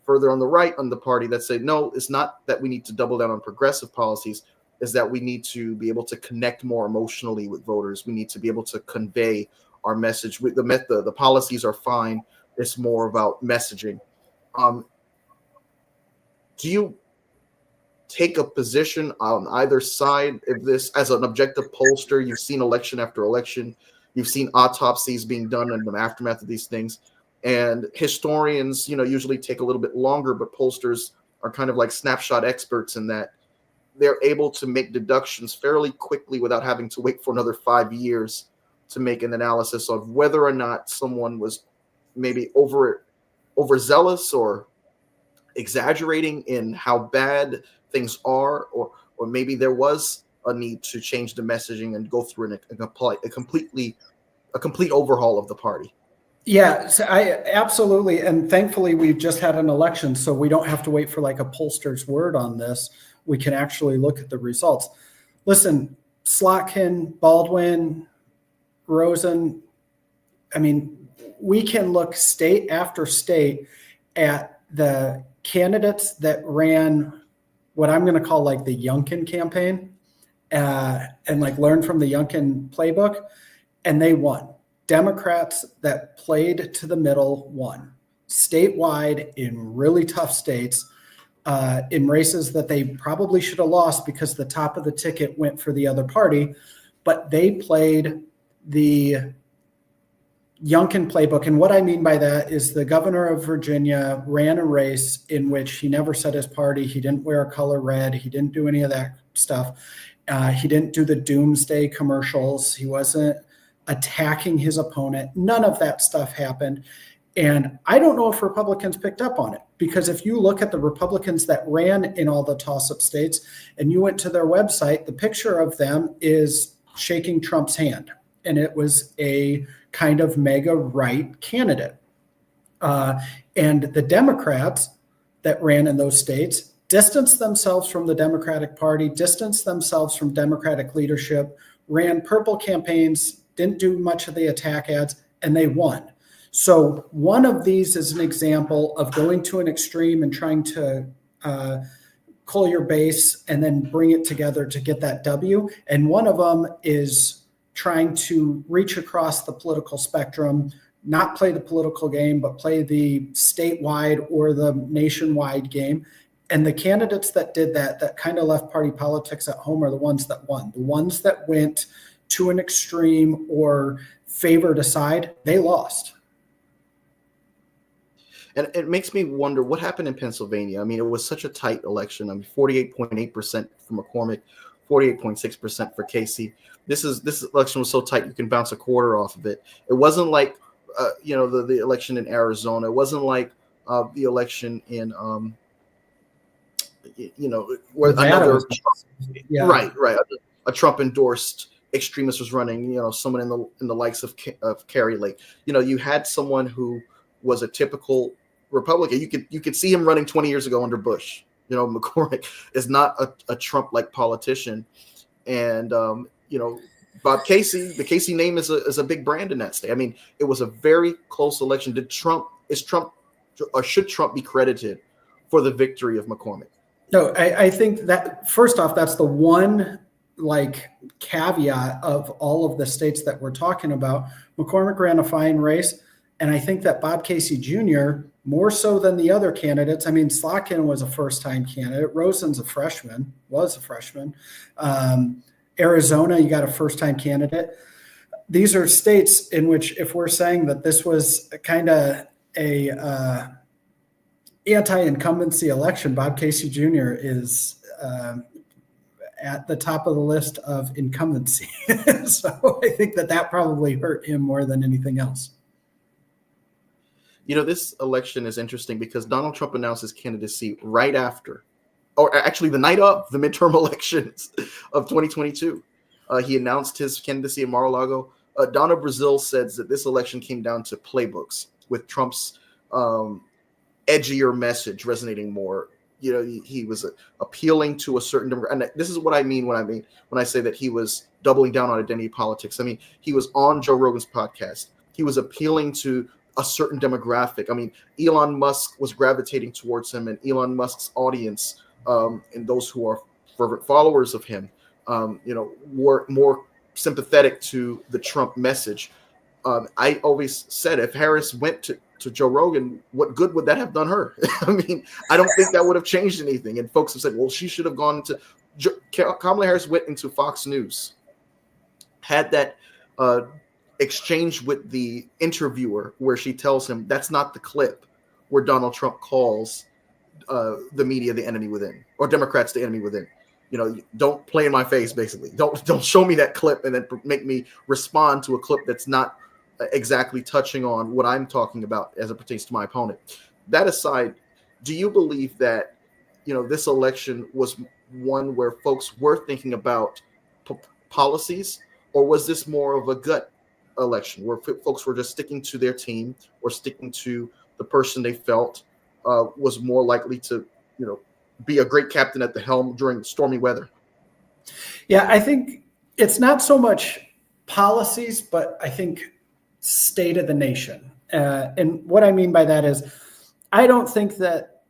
further on the right on the party that say, no, it's not that we need to double down on progressive policies, is that we need to be able to connect more emotionally with voters. We need to be able to convey our message. The policies are fine. It's more about messaging. Do you take a position on either side of this as an objective pollster? You've seen election after election. You've seen autopsies being done in the aftermath of these things. And historians, usually take a little bit longer, but pollsters are kind of like snapshot experts in that they're able to make deductions fairly quickly without having to wait for another 5 years to make an analysis of whether or not someone was maybe overzealous or exaggerating in how bad things are, or maybe there was a need to change the messaging and go through a complete overhaul of the party. Yeah, so I absolutely, and thankfully we've just had an election, so we don't have to wait for like a pollster's word on this. We can actually look at the results. Listen, Slotkin, Baldwin, Rosen, I mean, we can look state after state at the candidates that ran what I'm going to call like the Youngkin campaign and like learn from the Youngkin playbook, and they won. Democrats that played to the middle won statewide in really tough states, in races that they probably should have lost because the top of the ticket went for the other party, but they played the Youngkin playbook. And what I mean by that is the governor of Virginia ran a race in which he never said his party. He didn't wear a color red. He didn't do any of that stuff. He didn't do the doomsday commercials. He wasn't attacking his opponent. None of that stuff happened. And I don't know if Republicans picked up on it, because if you look at the Republicans that ran in all the toss-up states and you went to their website, the picture of them is shaking Trump's hand. And it was a kind of mega right candidate. And the Democrats that ran in those states distanced themselves from the Democratic Party, distanced themselves from Democratic leadership, ran purple campaigns, didn't do much of the attack ads, and they won. So one of these is an example of going to an extreme and trying to cull your base and then bring it together to get that W. And one of them is trying to reach across the political spectrum, not play the political game, but play the statewide or the nationwide game. And the candidates that did that kind of left party politics at home, are the ones that won. The ones that went to an extreme or favored a side, they lost. And it makes me wonder what happened in Pennsylvania. I mean, it was such a tight election. I mean, 48.8% for McCormick, 48.6% for Casey. This election was so tight you can bounce a quarter off of it. It wasn't like the election in Arizona. It wasn't like the election in where another right a Trump endorsed extremist was running. Someone in the likes of Kari Lake. You had someone who was a typical Republican. You could see him running 20 years ago under Bush. McCormick is not a Trump-like politician, and Bob Casey, the Casey name is a big brand in that state. I mean, it was a very close election. Should Trump be credited for the victory of McCormick? No, I think that first off, that's the one caveat of all of the states that we're talking about. McCormick ran a fine race. And I think that Bob Casey Jr., more so than the other candidates, I mean, Slotkin was a first-time candidate. Rosen's was a freshman. Arizona, you got a first-time candidate. These are states in which, if we're saying that this was kind of a anti-incumbency election, Bob Casey Jr. is at the top of the list of incumbency. So I think that probably hurt him more than anything else. This election is interesting because Donald Trump announced his candidacy right after, or actually the night of the midterm elections of 2022. He announced his candidacy in Mar-a-Lago. Donna Brazile says that this election came down to playbooks. with Trump's edgier message resonating more. You know, he was appealing to a certain demographic. And this is what I mean when I say that he was doubling down on identity politics. I mean, he was on Joe Rogan's podcast. He was appealing to a certain demographic. I mean, Elon Musk was gravitating towards him, and Elon Musk's audience and those who are fervent followers of him, were more sympathetic to the Trump message. I always said if Harris went to Joe Rogan, what good would that have done her? I mean, I don't think that would have changed anything. And folks have said, well, she should have gone to Kamala Harris went into Fox News, had that exchange with the interviewer where she tells him that's not the clip where Donald Trump calls the media the enemy within, or Democrats the enemy within. You know, don't play in my face, basically. Don't show me that clip and then make me respond to a clip that's not exactly touching on what I'm talking about as it pertains to my opponent. That aside, do you believe that, this election was one where folks were thinking about policies, or was this more of a gut election where folks were just sticking to their team or sticking to the person they felt was more likely to, be a great captain at the helm during stormy weather? Yeah, I think it's not so much policies, but I think state of the nation. And what I mean by that is, I don't think that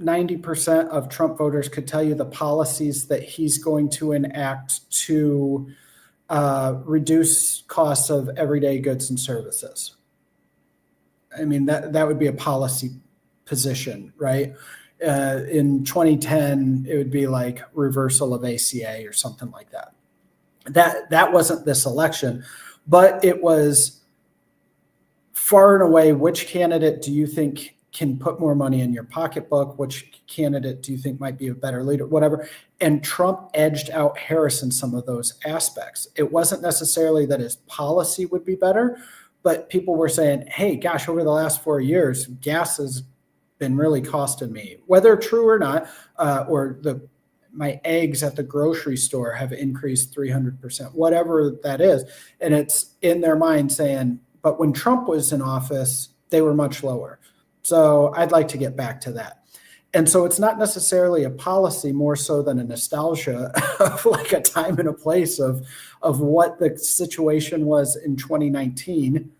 90% of Trump voters could tell you the policies that he's going to enact to reduce costs of everyday goods and services. I mean, that would be a policy position, right? In 2010, it would be like reversal of ACA or something like that. That wasn't this election, but it was far and away, which candidate do you think can put more money in your pocketbook? Which candidate do you think might be a better leader? Whatever. And Trump edged out Harris in some of those aspects. It wasn't necessarily that his policy would be better, but people were saying, hey, gosh, over the last 4 years, gas has been really costing me, whether true or not, or my eggs at the grocery store have increased 300%, whatever that is. And it's in their mind saying, but when Trump was in office, they were much lower. So I'd like to get back to that. And so it's not necessarily a policy, more so than a nostalgia of like a time and a place of what the situation was in 2019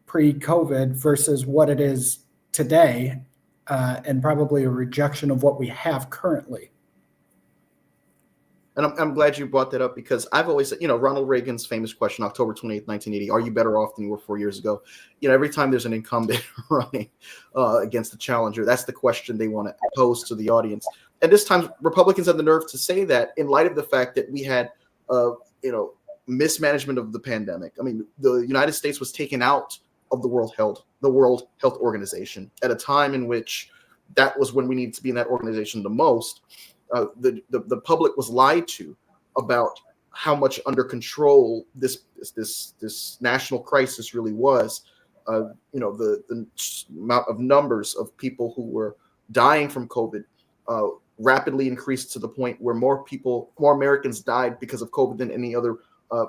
pre-COVID versus what it is today, and probably a rejection of what we have currently. And I'm glad you brought that up, because I've always said, Ronald Reagan's famous question, October 28th, 1980, are you better off than you were 4 years ago? Every time there's an incumbent running against the challenger, that's the question they want to pose to the audience. And this time, Republicans had the nerve to say that in light of the fact that we had, mismanagement of the pandemic. I mean, the United States was taken out of the World Health Organization at a time in which that was when we needed to be in that organization the most. The public was lied to about how much under control this national crisis really was. The amount of numbers of people who were dying from COVID rapidly increased to the point where more Americans died because of COVID than any other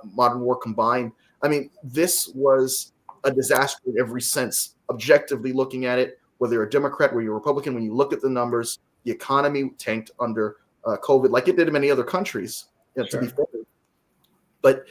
modern war combined. I mean, this was a disaster in every sense, objectively looking at it, whether you're a Democrat or you're a Republican. When you look at the numbers, the economy tanked under COVID like it did in many other countries, Sure. to be fair. But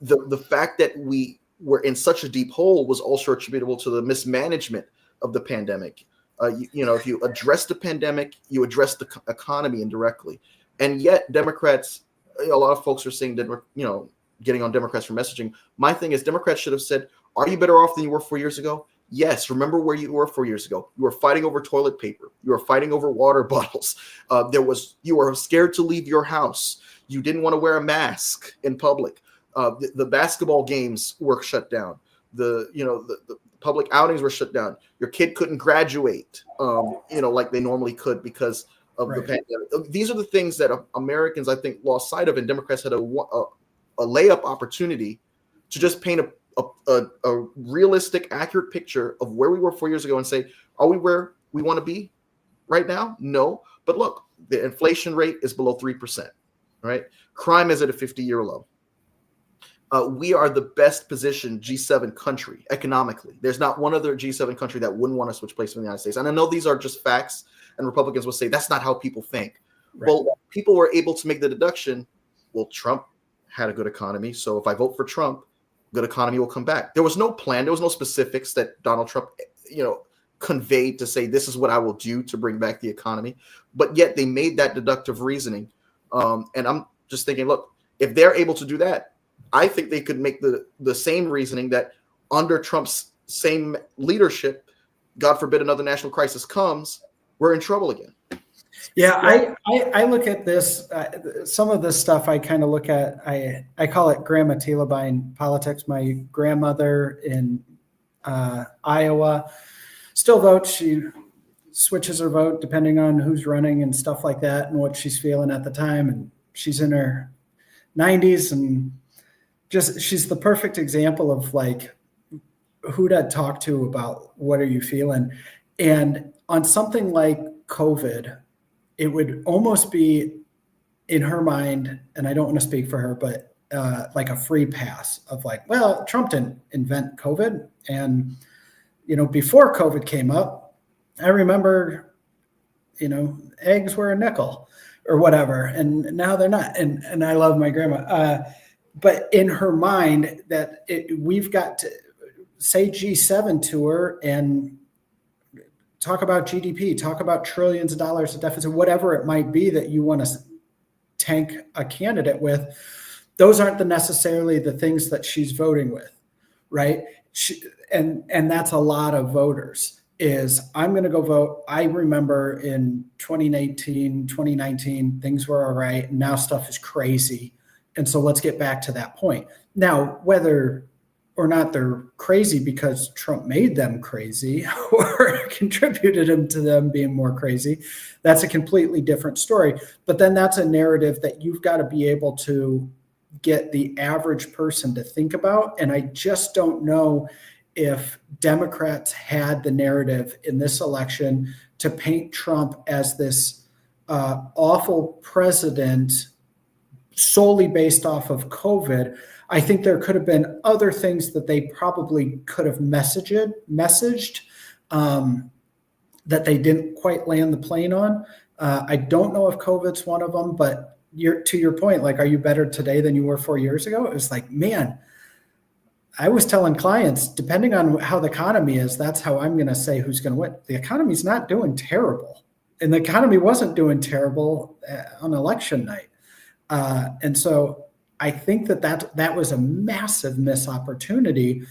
the fact that we were in such a deep hole was also attributable to the mismanagement of the pandemic. If you address the pandemic, you address the economy indirectly. And yet Democrats, a lot of folks are saying that, getting on Democrats for messaging. My thing is, Democrats should have said, are you better off than you were 4 years ago? Yes. Remember where you were 4 years ago. You were fighting over toilet paper. You were fighting over water bottles. You were scared to leave your house. You didn't want to wear a mask in public. The basketball games were shut down. The public outings were shut down. Your kid couldn't graduate, like they normally could because of the pandemic. These are the things that Americans, I think, lost sight of, and Democrats had a layup opportunity to just paint a realistic, accurate picture of where we were 4 years ago and say, are we where we want to be right now? No. But look, the inflation rate is below 3%, right? Crime is at a 50-year low. we are the best positioned G7 country economically. There's not one other G7 country that wouldn't want to switch places with the United States. And I know these are just facts, and Republicans will say that's not how people think. Right. Well, people were able to make the deduction, well, Trump had a good economy, so if I vote for Trump, good economy will come back. There was no plan. There was no specifics that Donald Trump, conveyed to say this is what I will do to bring back the economy. But yet they made that deductive reasoning. And I'm just thinking, look, if they're able to do that, I think they could make the same reasoning that under Trump's same leadership, God forbid another national crisis comes, we're in trouble again. Yeah, I look at this, some of this stuff I kind of look at, I call it Grandma Telebine politics. My grandmother in Iowa still votes. She switches her vote depending on who's running and stuff like that and what she's feeling at the time. And she's in her 90s and just she's the perfect example of like who to talk to about what are you feeling. And on something like COVID, it would almost be in her mind, and I don't want to speak for her, but like a free pass of like, well, Trump didn't invent COVID. And, before COVID came up, I remember, eggs were a nickel or whatever, and now they're not. And I love my grandma. But in her mind that we've got to say G7 to her and talk about GDP, talk about trillions of dollars of deficit, whatever it might be that you want to tank a candidate with. Those aren't necessarily the things that she's voting with, right? And that's a lot of voters is I'm going to go vote. I remember in 2019, things were all right. And now stuff is crazy. And so let's get back to that point. Now, whether or not they're crazy because Trump made them crazy or contributed to them being more crazy, that's a completely different story. But then that's a narrative that you've got to be able to get the average person to think about. And I just don't know if Democrats had the narrative in this election to paint Trump as this awful president solely based off of COVID. I think there could have been other things that they probably could have messaged that they didn't quite land the plane on. I don't know if COVID's one of them, but to your point, like, are you better today than you were 4 years ago? It was like, man, I was telling clients, depending on how the economy is, that's how I'm going to say who's going to win. The economy's not doing terrible. And the economy wasn't doing terrible on election night. And so I think that was a massive missed opportunity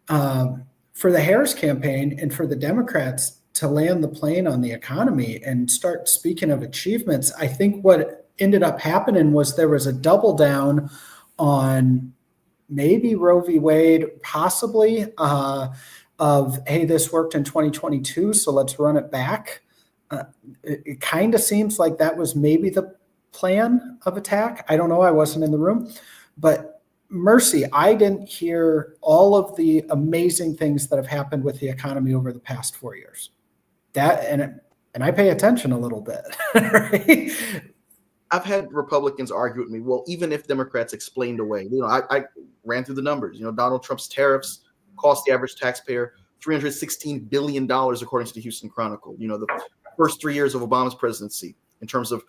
for the Harris campaign and for the Democrats to land the plane on the economy and start speaking of achievements. I think what ended up happening was there was a double down on maybe Roe v. Wade, possibly of, hey, this worked in 2022, so let's run it back. It kind of seems like that was maybe the plan of attack. I don't know. I wasn't in the room, but mercy, I didn't hear all of the amazing things that have happened with the economy over the past 4 years. And I pay attention a little bit. Right? I've had Republicans argue with me, well, even if Democrats explained away, I ran through the numbers. Donald Trump's tariffs cost the average taxpayer $316 billion, according to the Houston Chronicle. The first 3 years of Obama's presidency, in terms of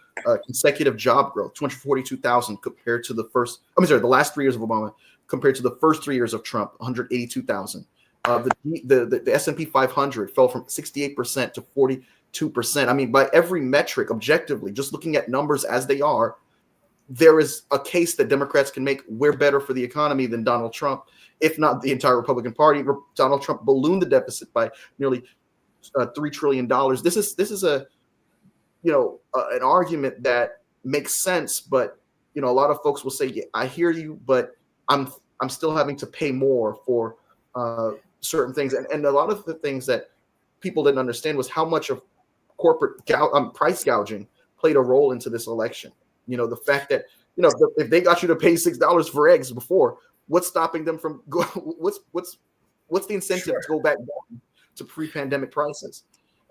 consecutive job growth, 242,000 compared to the last 3 years of Obama compared to the first 3 years of Trump, 182,000. The S&P 500 fell from 68% to 42%. I mean, by every metric, objectively, just looking at numbers as they are, there is a case that Democrats can make. We're better for the economy than Donald Trump, if not the entire Republican Party. Donald Trump ballooned the deficit by nearly $3 trillion. This is an argument that makes sense, but a lot of folks will say, yeah, I hear you, but I'm still having to pay more for certain things. And a lot of the things that people didn't understand was how much of corporate price gouging played a role into this election. The fact that, if they got you to pay $6 for eggs before, what's stopping them from what's the incentive to go back down to pre-pandemic prices?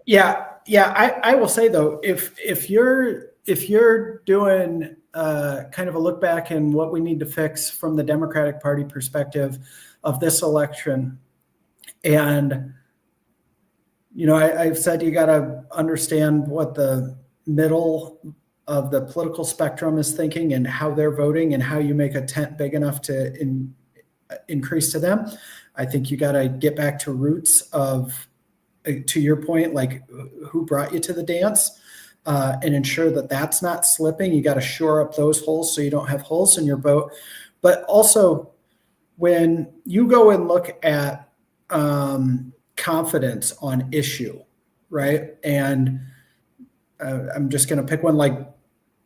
Yeah. I will say though, if you're if you're doing kind of a look back and what we need to fix from the Democratic Party perspective of this election, and I've said you got to understand what the middle of the political spectrum is thinking and how they're voting and how you make a tent big enough to increase to them. I think you got to get back to roots of, to your point, like who brought you to the dance, and ensure that that's not slipping. You got to shore up those holes so you don't have holes in your boat. But also, when you go and look at confidence on issue, right? And I'm just going to pick one, like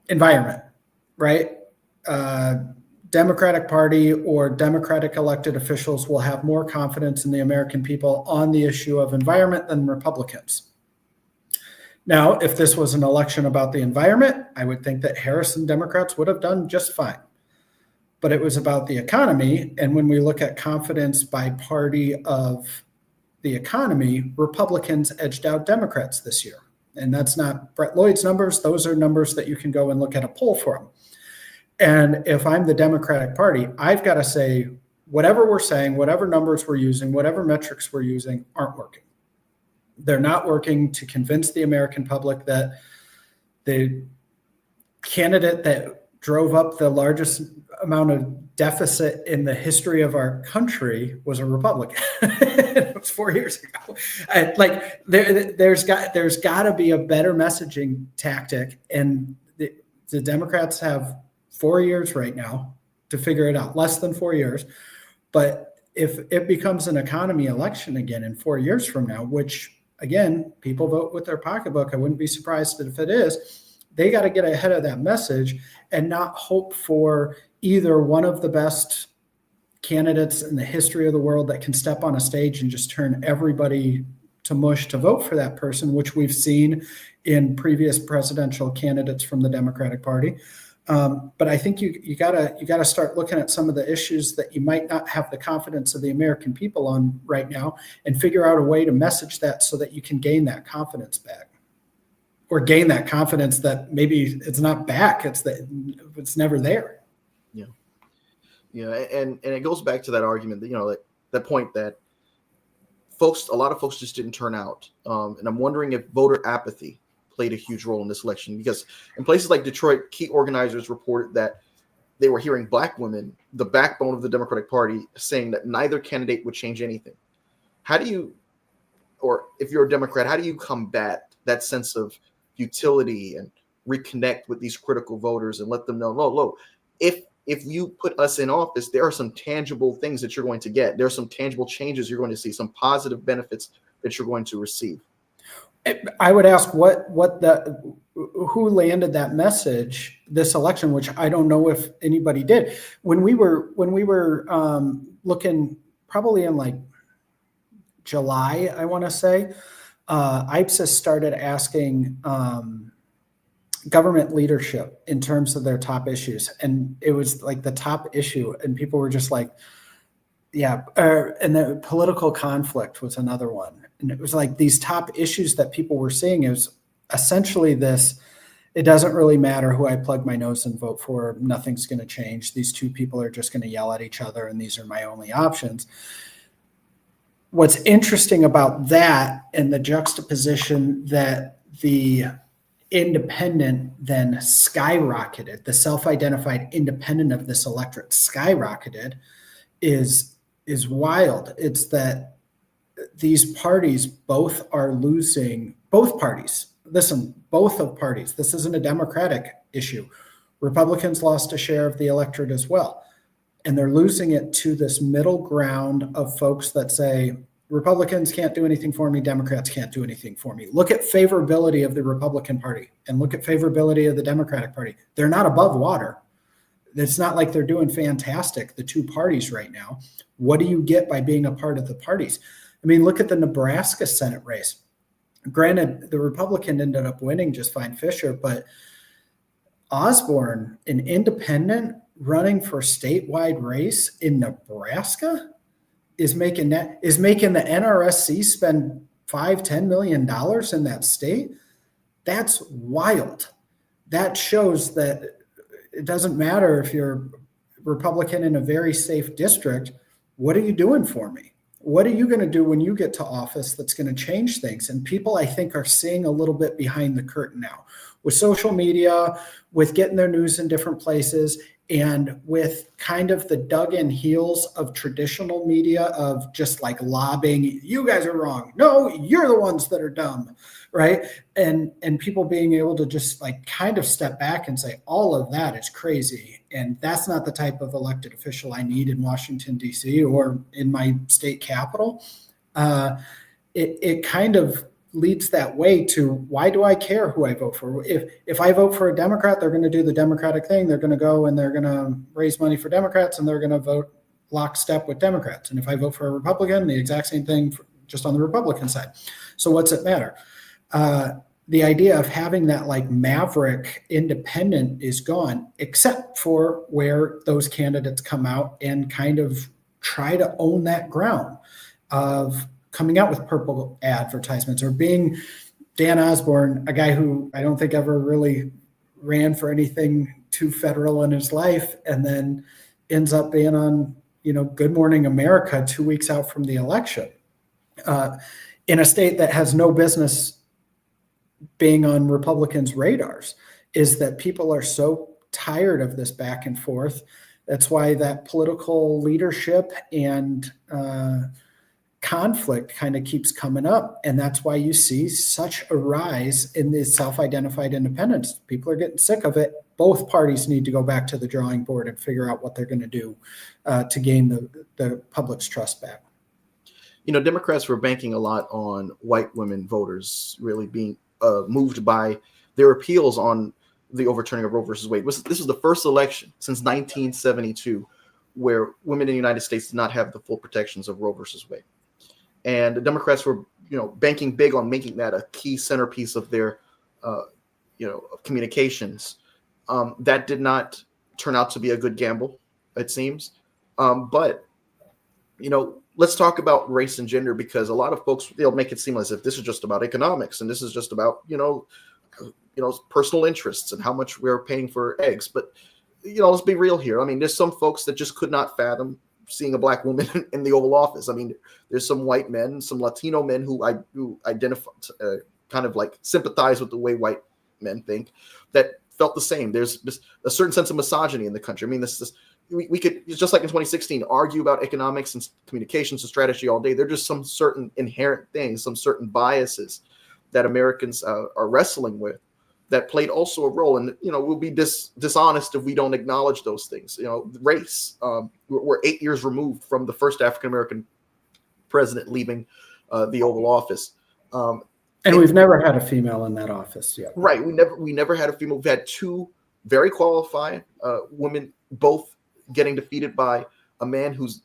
environment, right? Democratic Party or Democratic elected officials will have more confidence in the American people on the issue of environment than Republicans. Now, if this was an election about the environment, I would think that Harris and Democrats would have done just fine. But it was about the economy. And when we look at confidence by party of the economy, Republicans edged out Democrats this year. And that's not Brett Lloyd's numbers. Those are numbers that you can go and look at a poll for them. And if I'm the Democratic Party, I've got to say, whatever we're saying, whatever numbers we're using, whatever metrics we're using aren't working. They're not working to convince the American public that the candidate that drove up the largest amount of deficit in the history of our country was a Republican. It was 4 years ago. There's got to be a better messaging tactic, and the Democrats have 4 years right now to figure it out, less than 4 years. But if it becomes an economy election again in 4 years from now, which again, people vote with their pocketbook, I wouldn't be surprised if it is, they got to get ahead of that message and not hope for either one of the best candidates in the history of the world that can step on a stage and just turn everybody to mush to vote for that person, which we've seen in previous presidential candidates from the Democratic Party. But I think you gotta start looking at some of the issues that you might not have the confidence of the American people on right now, and figure out a way to message that so that you can gain that confidence back, or gain that confidence that maybe it's not back, it's never there. Yeah, and it goes back to that argument that that point that a lot of folks just didn't turn out, and I'm wondering if voter apathy played a huge role in this election, because in places like Detroit, key organizers reported that they were hearing Black women, the backbone of the Democratic Party, saying that neither candidate would change anything. How do you, or if you're a Democrat, how do you combat that sense of utility and reconnect with these critical voters and let them know, no, if you put us in office, there are some tangible things that you're going to get. There are some tangible changes you're going to see, some positive benefits that you're going to receive. I would ask who landed that message this election, which I don't know if anybody did. When we were looking probably in like July, I want to say, IPSIS started asking government leadership in terms of their top issues, and it was like the top issue, and people were just like, yeah, and the political conflict was another one. And it was like these top issues that people were seeing. It was essentially this: it doesn't really matter who I plug my nose and vote for. Nothing's going to change. These two people are just going to yell at each other, and these are my only options. What's interesting about that, and the juxtaposition that the independent then skyrocketed, the self-identified independent of this electorate skyrocketed, is wild. It's that these parties both are losing, both parties. Listen, both of parties. This isn't a Democratic issue. Republicans lost a share of the electorate as well. And they're losing it to this middle ground of folks that say, Republicans can't do anything for me, Democrats can't do anything for me. Look at favorability of the Republican Party and look at favorability of the Democratic Party. They're not above water. It's not like they're doing fantastic, the two parties right now. What do you get by being a part of the parties? I mean, look at the Nebraska Senate race. Granted, the Republican ended up winning just fine, Fisher, but Osborne, an independent running for statewide race in Nebraska, is making the NRSC spend $5-10 million in that state. That's wild. that shows that it doesn't matter if you're Republican in a very safe district. What are you doing for me? What are you going to do when you get to office that's going to change things? And people, I think, are seeing a little bit behind the curtain now with social media, with getting their news in different places, and with kind of the dug in heels of traditional media of just like lobbying, you guys are wrong. No, you're the ones that are dumb, right? And people being able to just like kind of step back and say, all of that is crazy. And that's not the type of elected official I need in Washington, D.C. or in my state capital. It kind of leads that way to, why do I care who I vote for? If I vote for a Democrat, they're going to do the Democratic thing. They're going to go and they're going to raise money for Democrats, and they're going to vote lockstep with Democrats. And if I vote for a Republican, the exact same thing, just on the Republican side. So what's it matter? The idea of having that like maverick independent is gone, except for where those candidates come out and kind of try to own that ground of coming out with purple advertisements, or being Dan Osborne, a guy who I don't think ever really ran for anything too federal in his life, and then ends up being on, Good Morning America 2 weeks out from the election, in a state that has no business being on Republicans' radars. Is that people are so tired of this back and forth. That's why that political leadership and conflict kind of keeps coming up. And that's why you see such a rise in the self-identified independents. People are getting sick of it. Both parties need to go back to the drawing board and figure out what they're going to do to gain the public's trust back. Democrats were banking a lot on white women voters really being moved by their appeals on the overturning of Roe versus Wade. This was the first election since 1972 where women in the United States did not have the full protections of Roe versus Wade. And the Democrats were, banking big on making that a key centerpiece of their, communications. That did not turn out to be a good gamble, it seems. But let's talk about race and gender, because a lot of folks, they'll make it seem as if this is just about economics and this is just about, personal interests and how much we're paying for eggs. But, let's be real here. I mean, there's some folks that just could not fathom seeing a black woman in the Oval Office. I mean, there's some white men, some Latino men who identify, kind of like sympathize with the way white men think, that felt the same. There's just a certain sense of misogyny in the country. I mean, we could, just like in 2016, argue about economics and communications and strategy all day. There are just some certain inherent things, some certain biases that Americans are wrestling with that played also a role. And, we'll be dishonest if we don't acknowledge those things. Race. We're 8 years removed from the first African-American president leaving the Oval Office. And we've never had a female in that office yet. Right. We never had a female. We've had two very qualified women, both getting defeated by a man whose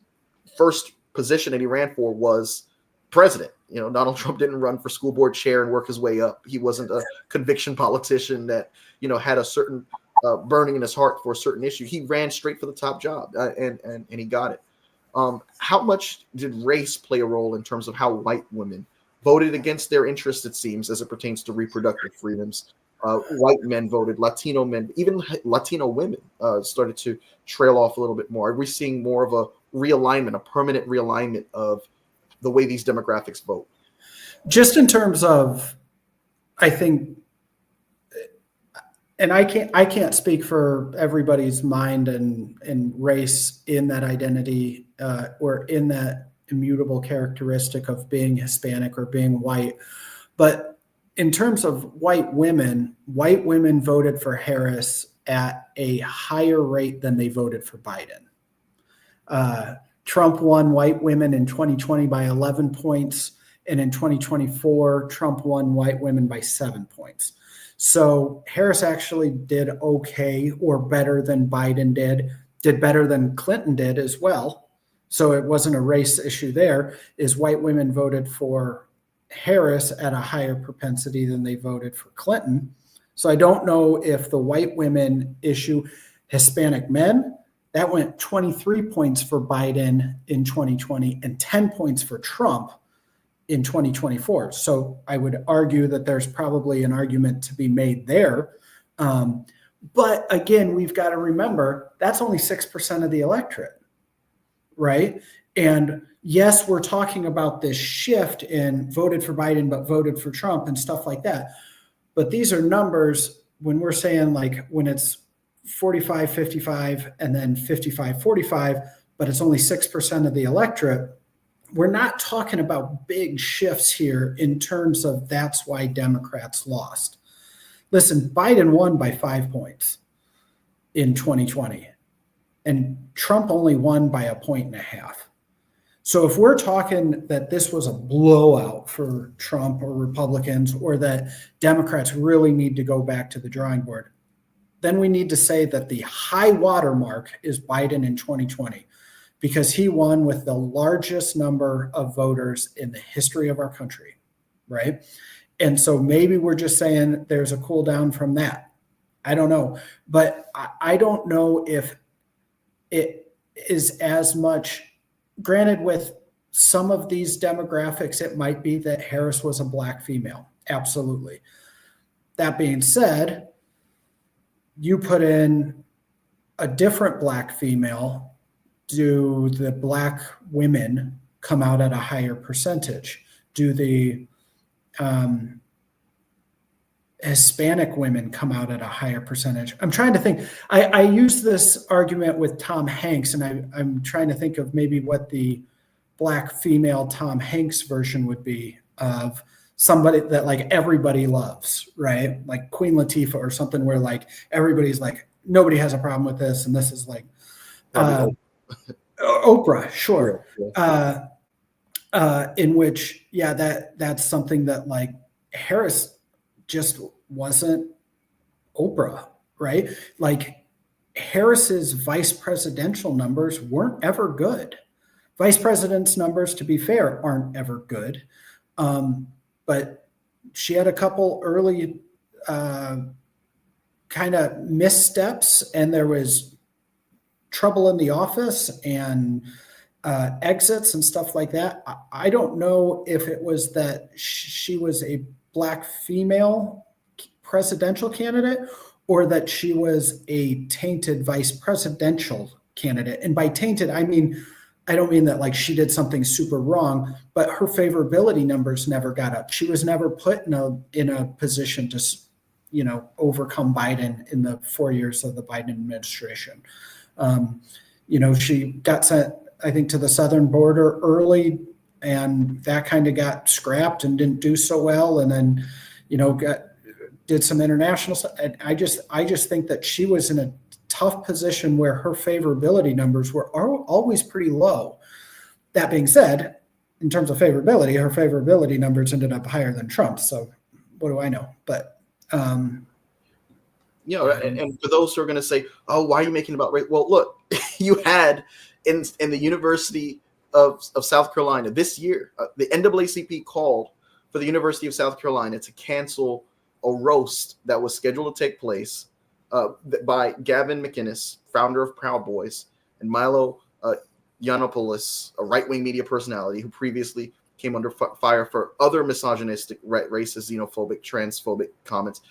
first position that he ran for was president. Donald Trump didn't run for school board chair and work his way up. He wasn't a conviction politician that, had a certain burning in his heart for a certain issue. He ran straight for the top job and he got it. How much did race play a role in terms of how white women voted against their interests, it seems, as it pertains to reproductive freedoms? White men voted, Latino men, even Latino women started to trail off a little bit more. Are we seeing more of a realignment, a permanent realignment of the way these demographics vote? Just in terms of, I think, and I can't speak for everybody's mind and race in that identity or in that immutable characteristic of being Hispanic or being white. But in terms of white women voted for Harris at a higher rate than they voted for Biden. Trump won white women in 2020 by 11 points. And in 2024, Trump won white women by 7 points. So Harris actually did okay, or better than Biden did better than Clinton did as well. So it wasn't a race issue there. Is white women voted for Harris at a higher propensity than they voted for Clinton. So I don't know if the white women issue, Hispanic men, that went 23 points for Biden in 2020 and 10 points for Trump in 2024. So I would argue that there's probably an argument to be made there. But again, we've got to remember that's only 6% of the electorate, right? And yes, we're talking about this shift in voted for Biden, but voted for Trump and stuff like that. But these are numbers when we're saying like when it's 45, 55, and then 55, 45, but it's only 6% of the electorate. We're not talking about big shifts here in terms of that's why Democrats lost. Listen, Biden won by 5 points in 2020, and Trump only won by 1.5 points. So if we're talking that this was a blowout for Trump or Republicans, or that Democrats really need to go back to the drawing board, then we need to say that the high watermark is Biden in 2020, because he won with the largest number of voters in the history of our country, right? And so maybe we're just saying there's a cool down from that. I don't know. But I don't know if it is as much, granted, with some of these demographics, it might be that Harris was a Black female. Absolutely. That being said, you put in a different Black female, do the Black women come out at a higher percentage? Do the Hispanic women come out at a higher percentage? I'm trying to think. I use this argument with Tom Hanks, and I'm trying to think of maybe what the Black female Tom Hanks version would be of somebody that like everybody loves, right? Like Queen Latifah or something, where like everybody's like, nobody has a problem with this, and this is like Oprah, sure. In which, yeah, that's something that like Harris just wasn't Oprah, right? Like Harris's vice presidential numbers weren't ever good. Vice president's numbers, to be fair, aren't ever good. But she had a couple early kind of missteps, and there was trouble in the office and exits and stuff like that. I don't know if it was that she was a Black female presidential candidate, or that she was a tainted vice presidential candidate. And by tainted, I don't mean that like she did something super wrong, but her favorability numbers never got up. She was never put in a position to, overcome Biden in the 4 years of the Biden administration. She got sent, I think, to the southern border early, and that kind of got scrapped and didn't do so well. And then, did some international stuff. And I just think that she was in a tough position where her favorability numbers were always pretty low. That being said, in terms of favorability, her favorability numbers ended up higher than Trump's. So what do I know? But, and for those who are going to say, oh, why are you making it about race? Well, look, you had in the University of South Carolina this year, the NAACP called for the University of South Carolina to cancel a roast that was scheduled to take place by Gavin McInnes, founder of Proud Boys, and Milo Yiannopoulos, a right-wing media personality who previously came under fire for other misogynistic, racist, xenophobic, transphobic comments.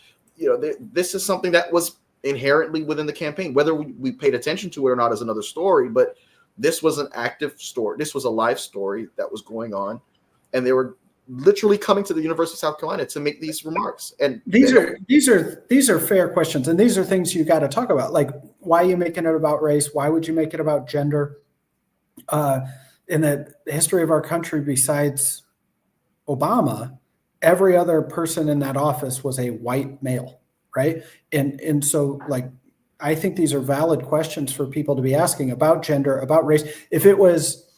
This is something that was inherently within the campaign. Whether we paid attention to it or not is another story, but this was an active story. This was a live story that was going on, and they were literally coming to the University of South Carolina to make these remarks. And these are fair questions, and these are things you got to talk about. Like, why are you making it about race? Why would you make it about gender? In the history of our country, besides Obama, every other person in that office was a white male, right? And so, like, I think these are valid questions for people to be asking about gender, about race. If it was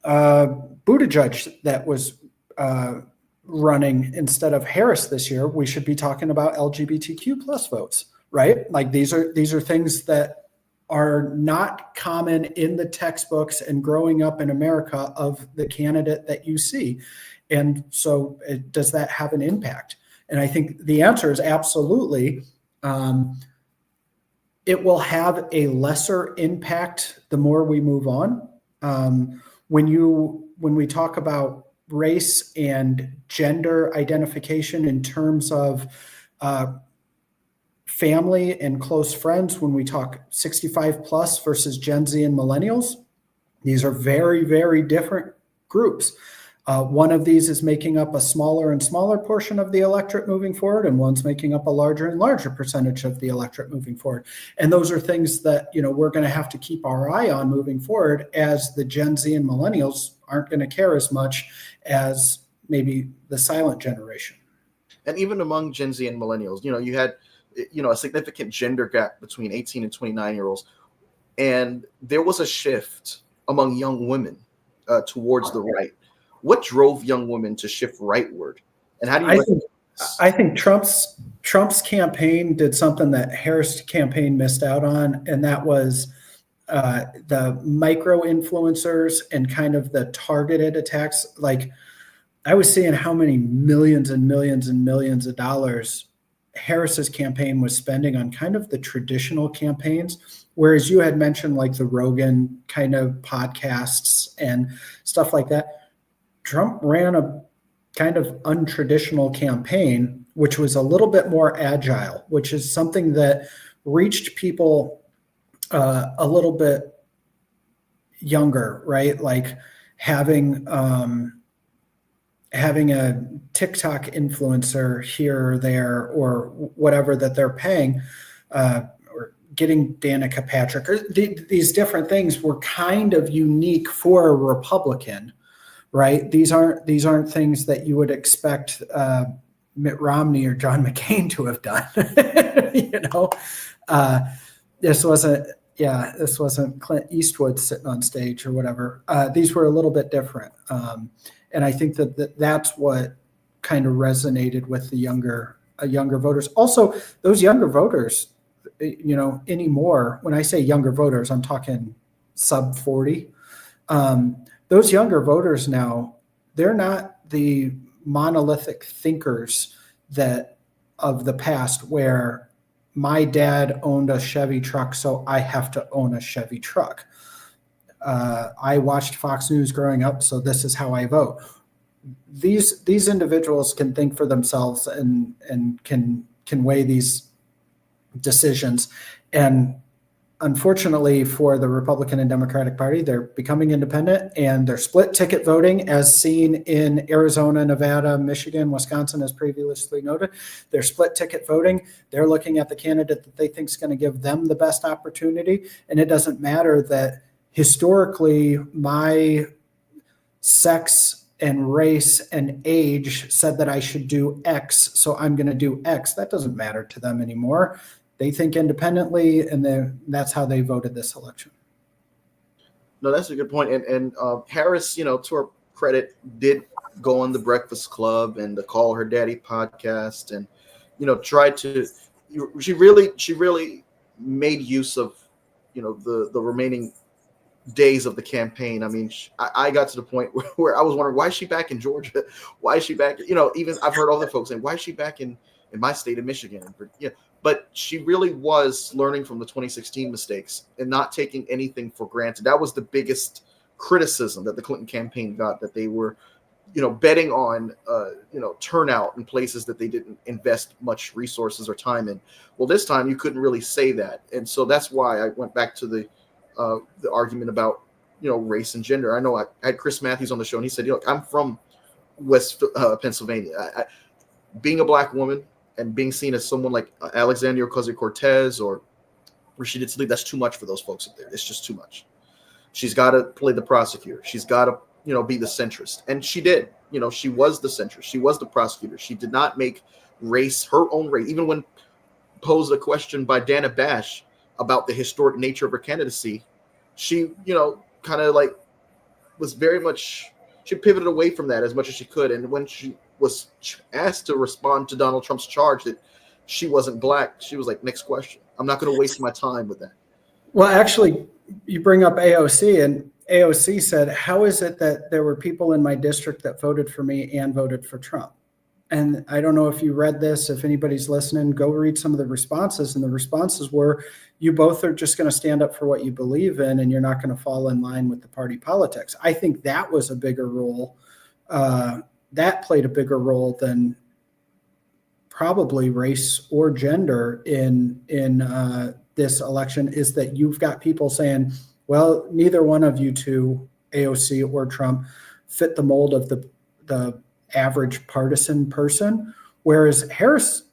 Buttigieg that was running instead of Harris this year, we should be talking about LGBTQ plus votes, right? Like these are things that are not common in the textbooks and growing up in America of the candidate that you see. And so does that have an impact? And I think the answer is absolutely. It will have a lesser impact the more we move on. When we talk about race and gender identification in terms of family and close friends, when we talk 65 plus versus Gen Z and millennials, these are very, very different groups. One of these is making up a smaller and smaller portion of the electorate moving forward, and one's making up a larger and larger percentage of the electorate moving forward. And those are things that, we're going to have to keep our eye on moving forward, as the Gen Z and millennials aren't going to care as much as maybe the silent generation. And even among Gen Z and millennials, you had, a significant gender gap between 18 and 29-year-olds. And there was a shift among young women towards the right. What drove young women to shift rightward? And how do you I think Trump's campaign did something that Harris' campaign missed out on, and that was the micro influencers and kind of the targeted attacks. Like, I was seeing how many millions and millions and millions of dollars Harris's campaign was spending on kind of the traditional campaigns, whereas you had mentioned like the Rogan kind of podcasts and stuff like that. Trump ran a kind of untraditional campaign, which was a little bit more agile, which is something that reached people a little bit younger, right? Like having a TikTok influencer here or there, or whatever that they're paying, or getting Danica Patrick, or these different things were kind of unique for a Republican, right? These aren't things that you would expect Mitt Romney or John McCain to have done. This wasn't Clint Eastwood sitting on stage or whatever. These were a little bit different. And I think that's what kind of resonated with the younger voters. Also, those younger voters, anymore, when I say younger voters, I'm talking sub 40. Those younger voters now, they're not the monolithic thinkers that of the past, where my dad owned a Chevy truck, so I have to own a Chevy truck. I watched Fox News growing up, so this is how I vote. These individuals can think for themselves and can weigh these decisions. And unfortunately for the Republican and Democratic Party, they're becoming independent, and they're split ticket voting, as seen in Arizona, Nevada, Michigan, Wisconsin, as previously noted. They're split ticket voting. They're looking at the candidate that they think is going to give them the best opportunity. And it doesn't matter that historically my sex and race and age said that I should do X, so I'm going to do X. That doesn't matter to them anymore. They think independently, and that's how they voted this election. No, that's a good point. And Harris, to her credit, did go on the Breakfast Club and the Call Her Daddy podcast, and tried to. She really made use of the remaining days of the campaign. I mean, I got to the point where I was wondering, why is she back in Georgia? Why is she back? Even I've heard other folks saying, why is she back in my state of Michigan? But she really was learning from the 2016 mistakes and not taking anything for granted. That was the biggest criticism that the Clinton campaign got, that they were, betting on, turnout in places that they didn't invest much resources or time in. Well, this time you couldn't really say that. And so that's why I went back to the argument about, race and gender. I know I had Chris Matthews on the show, and he said, I'm from West Pennsylvania. Being a black woman and being seen as someone like Alexandria Ocasio-Cortez or Rashida Tlaib, that's too much for those folks up there. It's just too much. She's got to play the prosecutor. She's got to, be the centrist. And she did. She was the centrist. She was the prosecutor. She did not make race her own race. Even when posed a question by Dana Bash about the historic nature of her candidacy, she, kind of like was very much, she pivoted away from that as much as she could. And when she was asked to respond to Donald Trump's charge that she wasn't black, she was like, next question. I'm not going to waste my time with that. Well, actually, you bring up AOC, and AOC said, how is it that there were people in my district that voted for me and voted for Trump? And I don't know if you read this, if anybody's listening, go read some of the responses. And the responses were, you both are just going to stand up for what you believe in, and you're not going to fall in line with the party politics. I think that was a bigger role. That played a bigger role than probably race or gender in this election, is that you've got people saying, well, neither one of you two, AOC or Trump, fit the mold of the average partisan person, whereas Harris,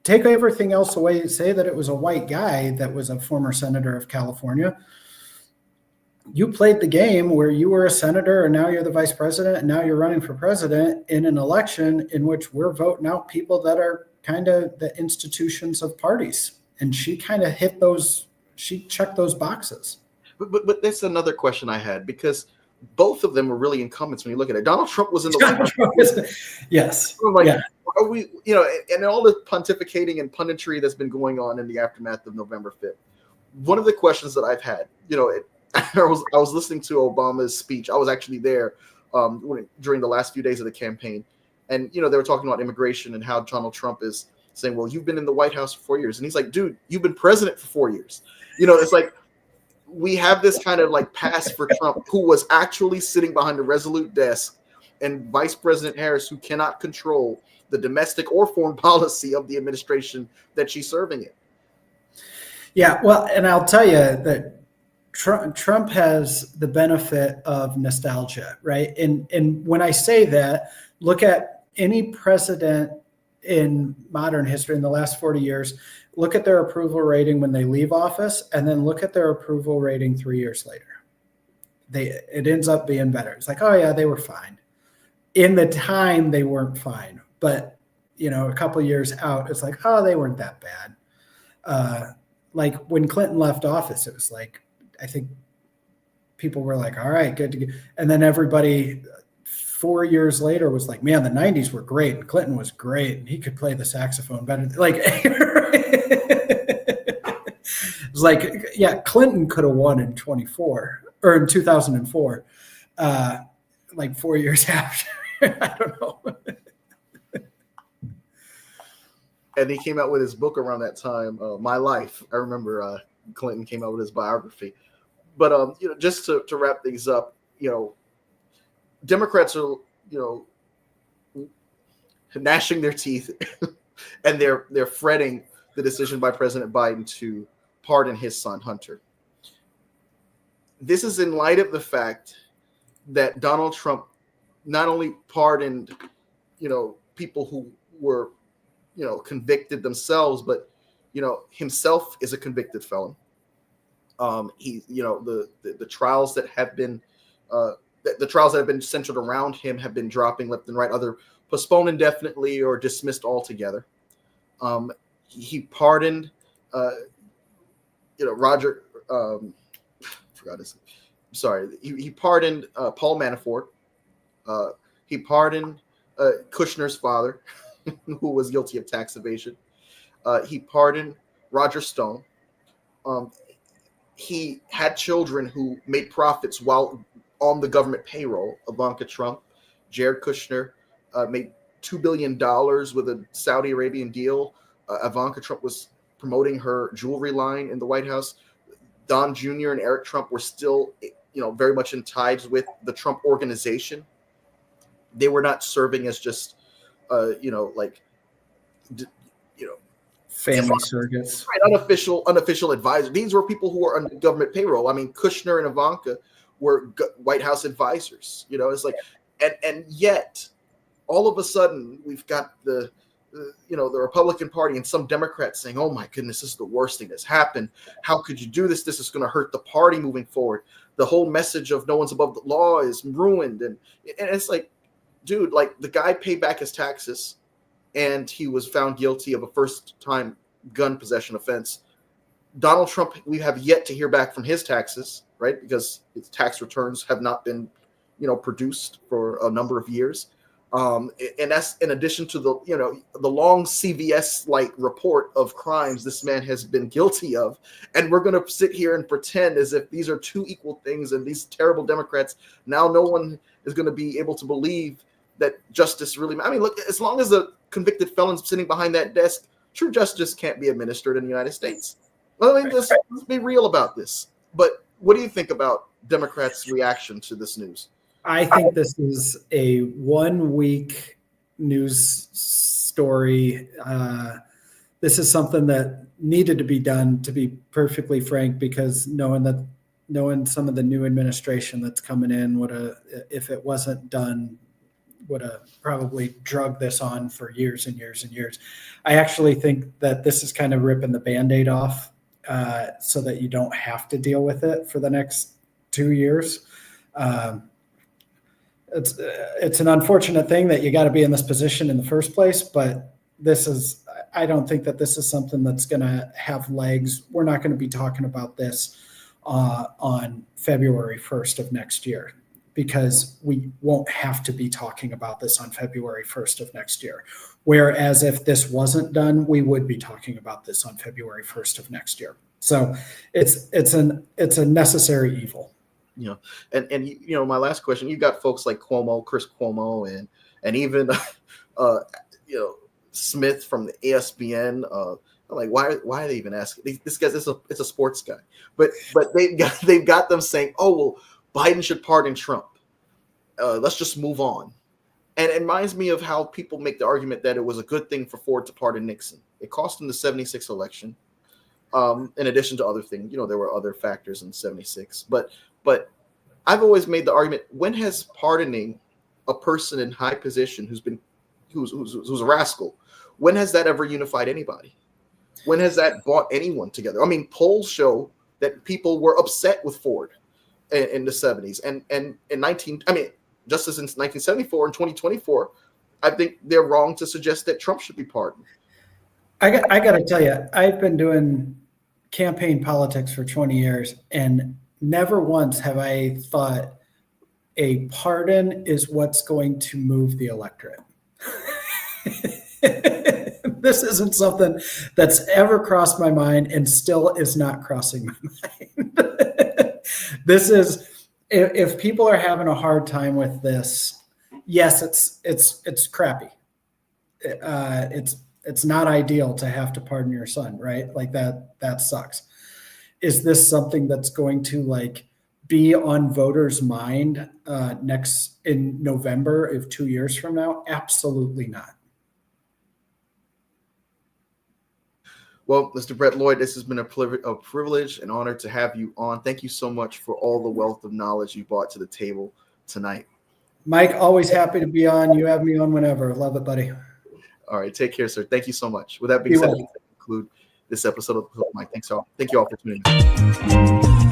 take everything else away, say that it was a white guy that was a former senator of California. You played the game where you were a senator and now you're the vice president and now you're running for president in an election in which we're voting out people that are kind of the institutions of parties. And she kind of she checked those boxes. But that's another question I had, because both of them were really incumbents when you look at it. Donald Trump was in the White House. Yes. Like, yeah. Are we, and all the pontificating and punditry that's been going on in the aftermath of November 5th. One of the questions that I've had, I was listening to Obama's speech. I was actually there during the last few days of the campaign. And, they were talking about immigration and how Donald Trump is saying, well, you've been in the White House for 4 years. And he's like, dude, you've been president for 4 years. It's like we have this kind of like pass for Trump, who was actually sitting behind a resolute desk, and Vice President Harris, who cannot control the domestic or foreign policy of the administration that she's serving in. Yeah, well, and I'll tell you that Trump has the benefit of nostalgia, right? And when I say that, look at any president in modern history in the last 40 years, look at their approval rating when they leave office, and then look at their approval rating 3 years later. It ends up being better. It's like, oh yeah, they were fine. In the time, they weren't fine. But, a couple of years out, it's like, oh, they weren't that bad. Like when Clinton left office, it was like, I think people were like, all right, good to go. And then everybody 4 years later was like, man, the 90s were great. And Clinton was great. And he could play the saxophone better. Like, it was like, yeah, Clinton could have won in 2004, like 4 years after. I don't know. And he came out with his book around that time, My Life. I remember Clinton came out with his biography. But just to wrap things up, Democrats are gnashing their teeth, and they're fretting the decision by President Biden to pardon his son Hunter. This is in light of the fact that Donald Trump not only pardoned people who were convicted themselves, but himself is a convicted felon. He, the trials that have been the trials that have been centered around him have been dropping left and right, either postponed indefinitely or dismissed altogether. He pardoned, Roger. Forgot his. Sorry, he pardoned Paul Manafort. He pardoned Kushner's father, who was guilty of tax evasion. He pardoned Roger Stone. He had children who made profits while on the government payroll. Ivanka Trump, Jared Kushner made $2 billion with a Saudi Arabian deal. Ivanka Trump was promoting her jewelry line in the White House. Don Jr. and Eric Trump were still, very much in ties with the Trump organization. They were not serving as just, family surrogates, right? Unofficial advisors. These were people who were on government payroll. I mean, Kushner and Ivanka were White House advisors. It's like, and yet, all of a sudden, we've got the Republican Party and some Democrats saying, "Oh my goodness, this is the worst thing that's happened. How could you do this? This is going to hurt the party moving forward. The whole message of no one's above the law is ruined." And it's like, dude, like the guy paid back his taxes, and he was found guilty of a first-time gun possession offense. Donald Trump, we have yet to hear back from his taxes, right? Because his tax returns have not been, produced for a number of years. And that's in addition to the long CVS-like report of crimes this man has been guilty of. And we're going to sit here and pretend as if these are two equal things, and these terrible Democrats, now no one is going to be able to believe that justice really, look, as long as a convicted felon's sitting behind that desk, true justice can't be administered in the United States. Let's be real about this. But what do you think about Democrats' reaction to this news? I think this is a 1 week news story. This is something that needed to be done, to be perfectly frank, because knowing some of the new administration that's coming in if it wasn't done, would have probably drugged this on for years and years and years. I actually think that this is kind of ripping the Band-Aid off so that you don't have to deal with it for the next 2 years. It's an unfortunate thing that you got to be in this position in the first place, but I don't think that this is something that's going to have legs. We're not going to be talking about this on February 1st of next year, because we won't have to be talking about this on February 1st of next year. Whereas if this wasn't done, we would be talking about this on February 1st of next year. So it's a necessary evil. And my last question, you got folks like Chris Cuomo, and even Smith from the ESPN. I'm like, why are they even asking? This guy's it's a sports guy, but they've got them saying, oh well, Biden should pardon Trump. Let's just move on. And it reminds me of how people make the argument that it was a good thing for Ford to pardon Nixon. It cost him the 76 election. In addition to other things, there were other factors in 76. But I've always made the argument: when has pardoning a person in high position who's a rascal, when has that ever unified anybody? When has that brought anyone together? I mean, polls show that people were upset with Ford in the 70s, and just as in 1974 and 2024, I think they're wrong to suggest that Trump should be pardoned. I got to tell you, I've been doing campaign politics for 20 years, and never once have I thought a pardon is what's going to move the electorate. This isn't something that's ever crossed my mind and still is not crossing my mind. This is, if people are having a hard time with this, yes, it's crappy. It's not ideal to have to pardon your son, right? Like that sucks. Is this something that's going to be on voters' mind in November of 2 years from now? Absolutely not. Well, Mr. Brett Lloyd, this has been a privilege and honor to have you on. Thank you so much for all the wealth of knowledge you brought to the table tonight. Mike, always happy to be on. You have me on whenever. Love it, buddy. All right. Take care, sir. Thank you so much. With that being said, we conclude this episode of Mike. Thank you all for tuning in.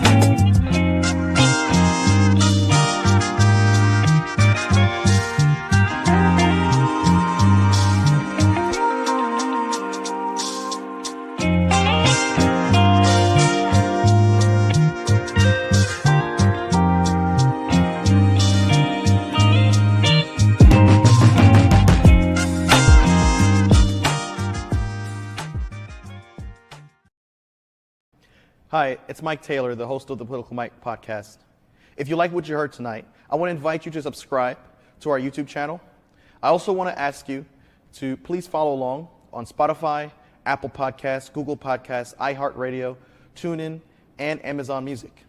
Hi, it's Mike Taylor, the host of the Political Mike podcast. If you like what you heard tonight, I want to invite you to subscribe to our YouTube channel. I also want to ask you to please follow along on Spotify, Apple Podcasts, Google Podcasts, iHeartRadio, TuneIn, and Amazon Music.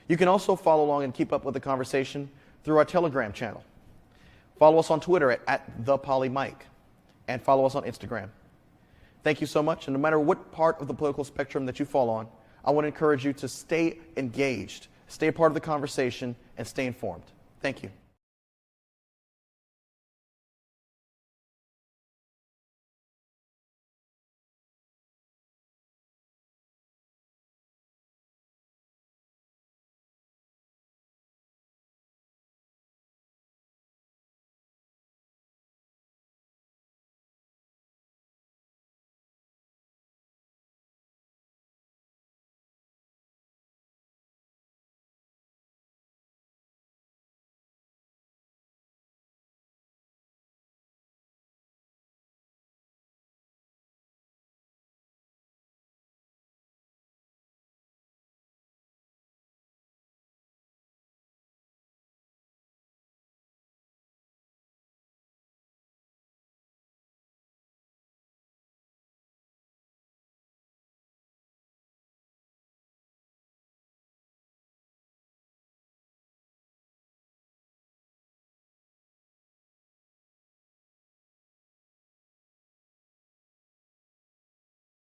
You can also follow along and keep up with the conversation through our Telegram channel. Follow us on Twitter at @ThePollyMike, and follow us on Instagram. Thank you so much, and no matter what part of the political spectrum that you fall on, I want to encourage you to stay engaged, stay a part of the conversation, and stay informed. Thank you.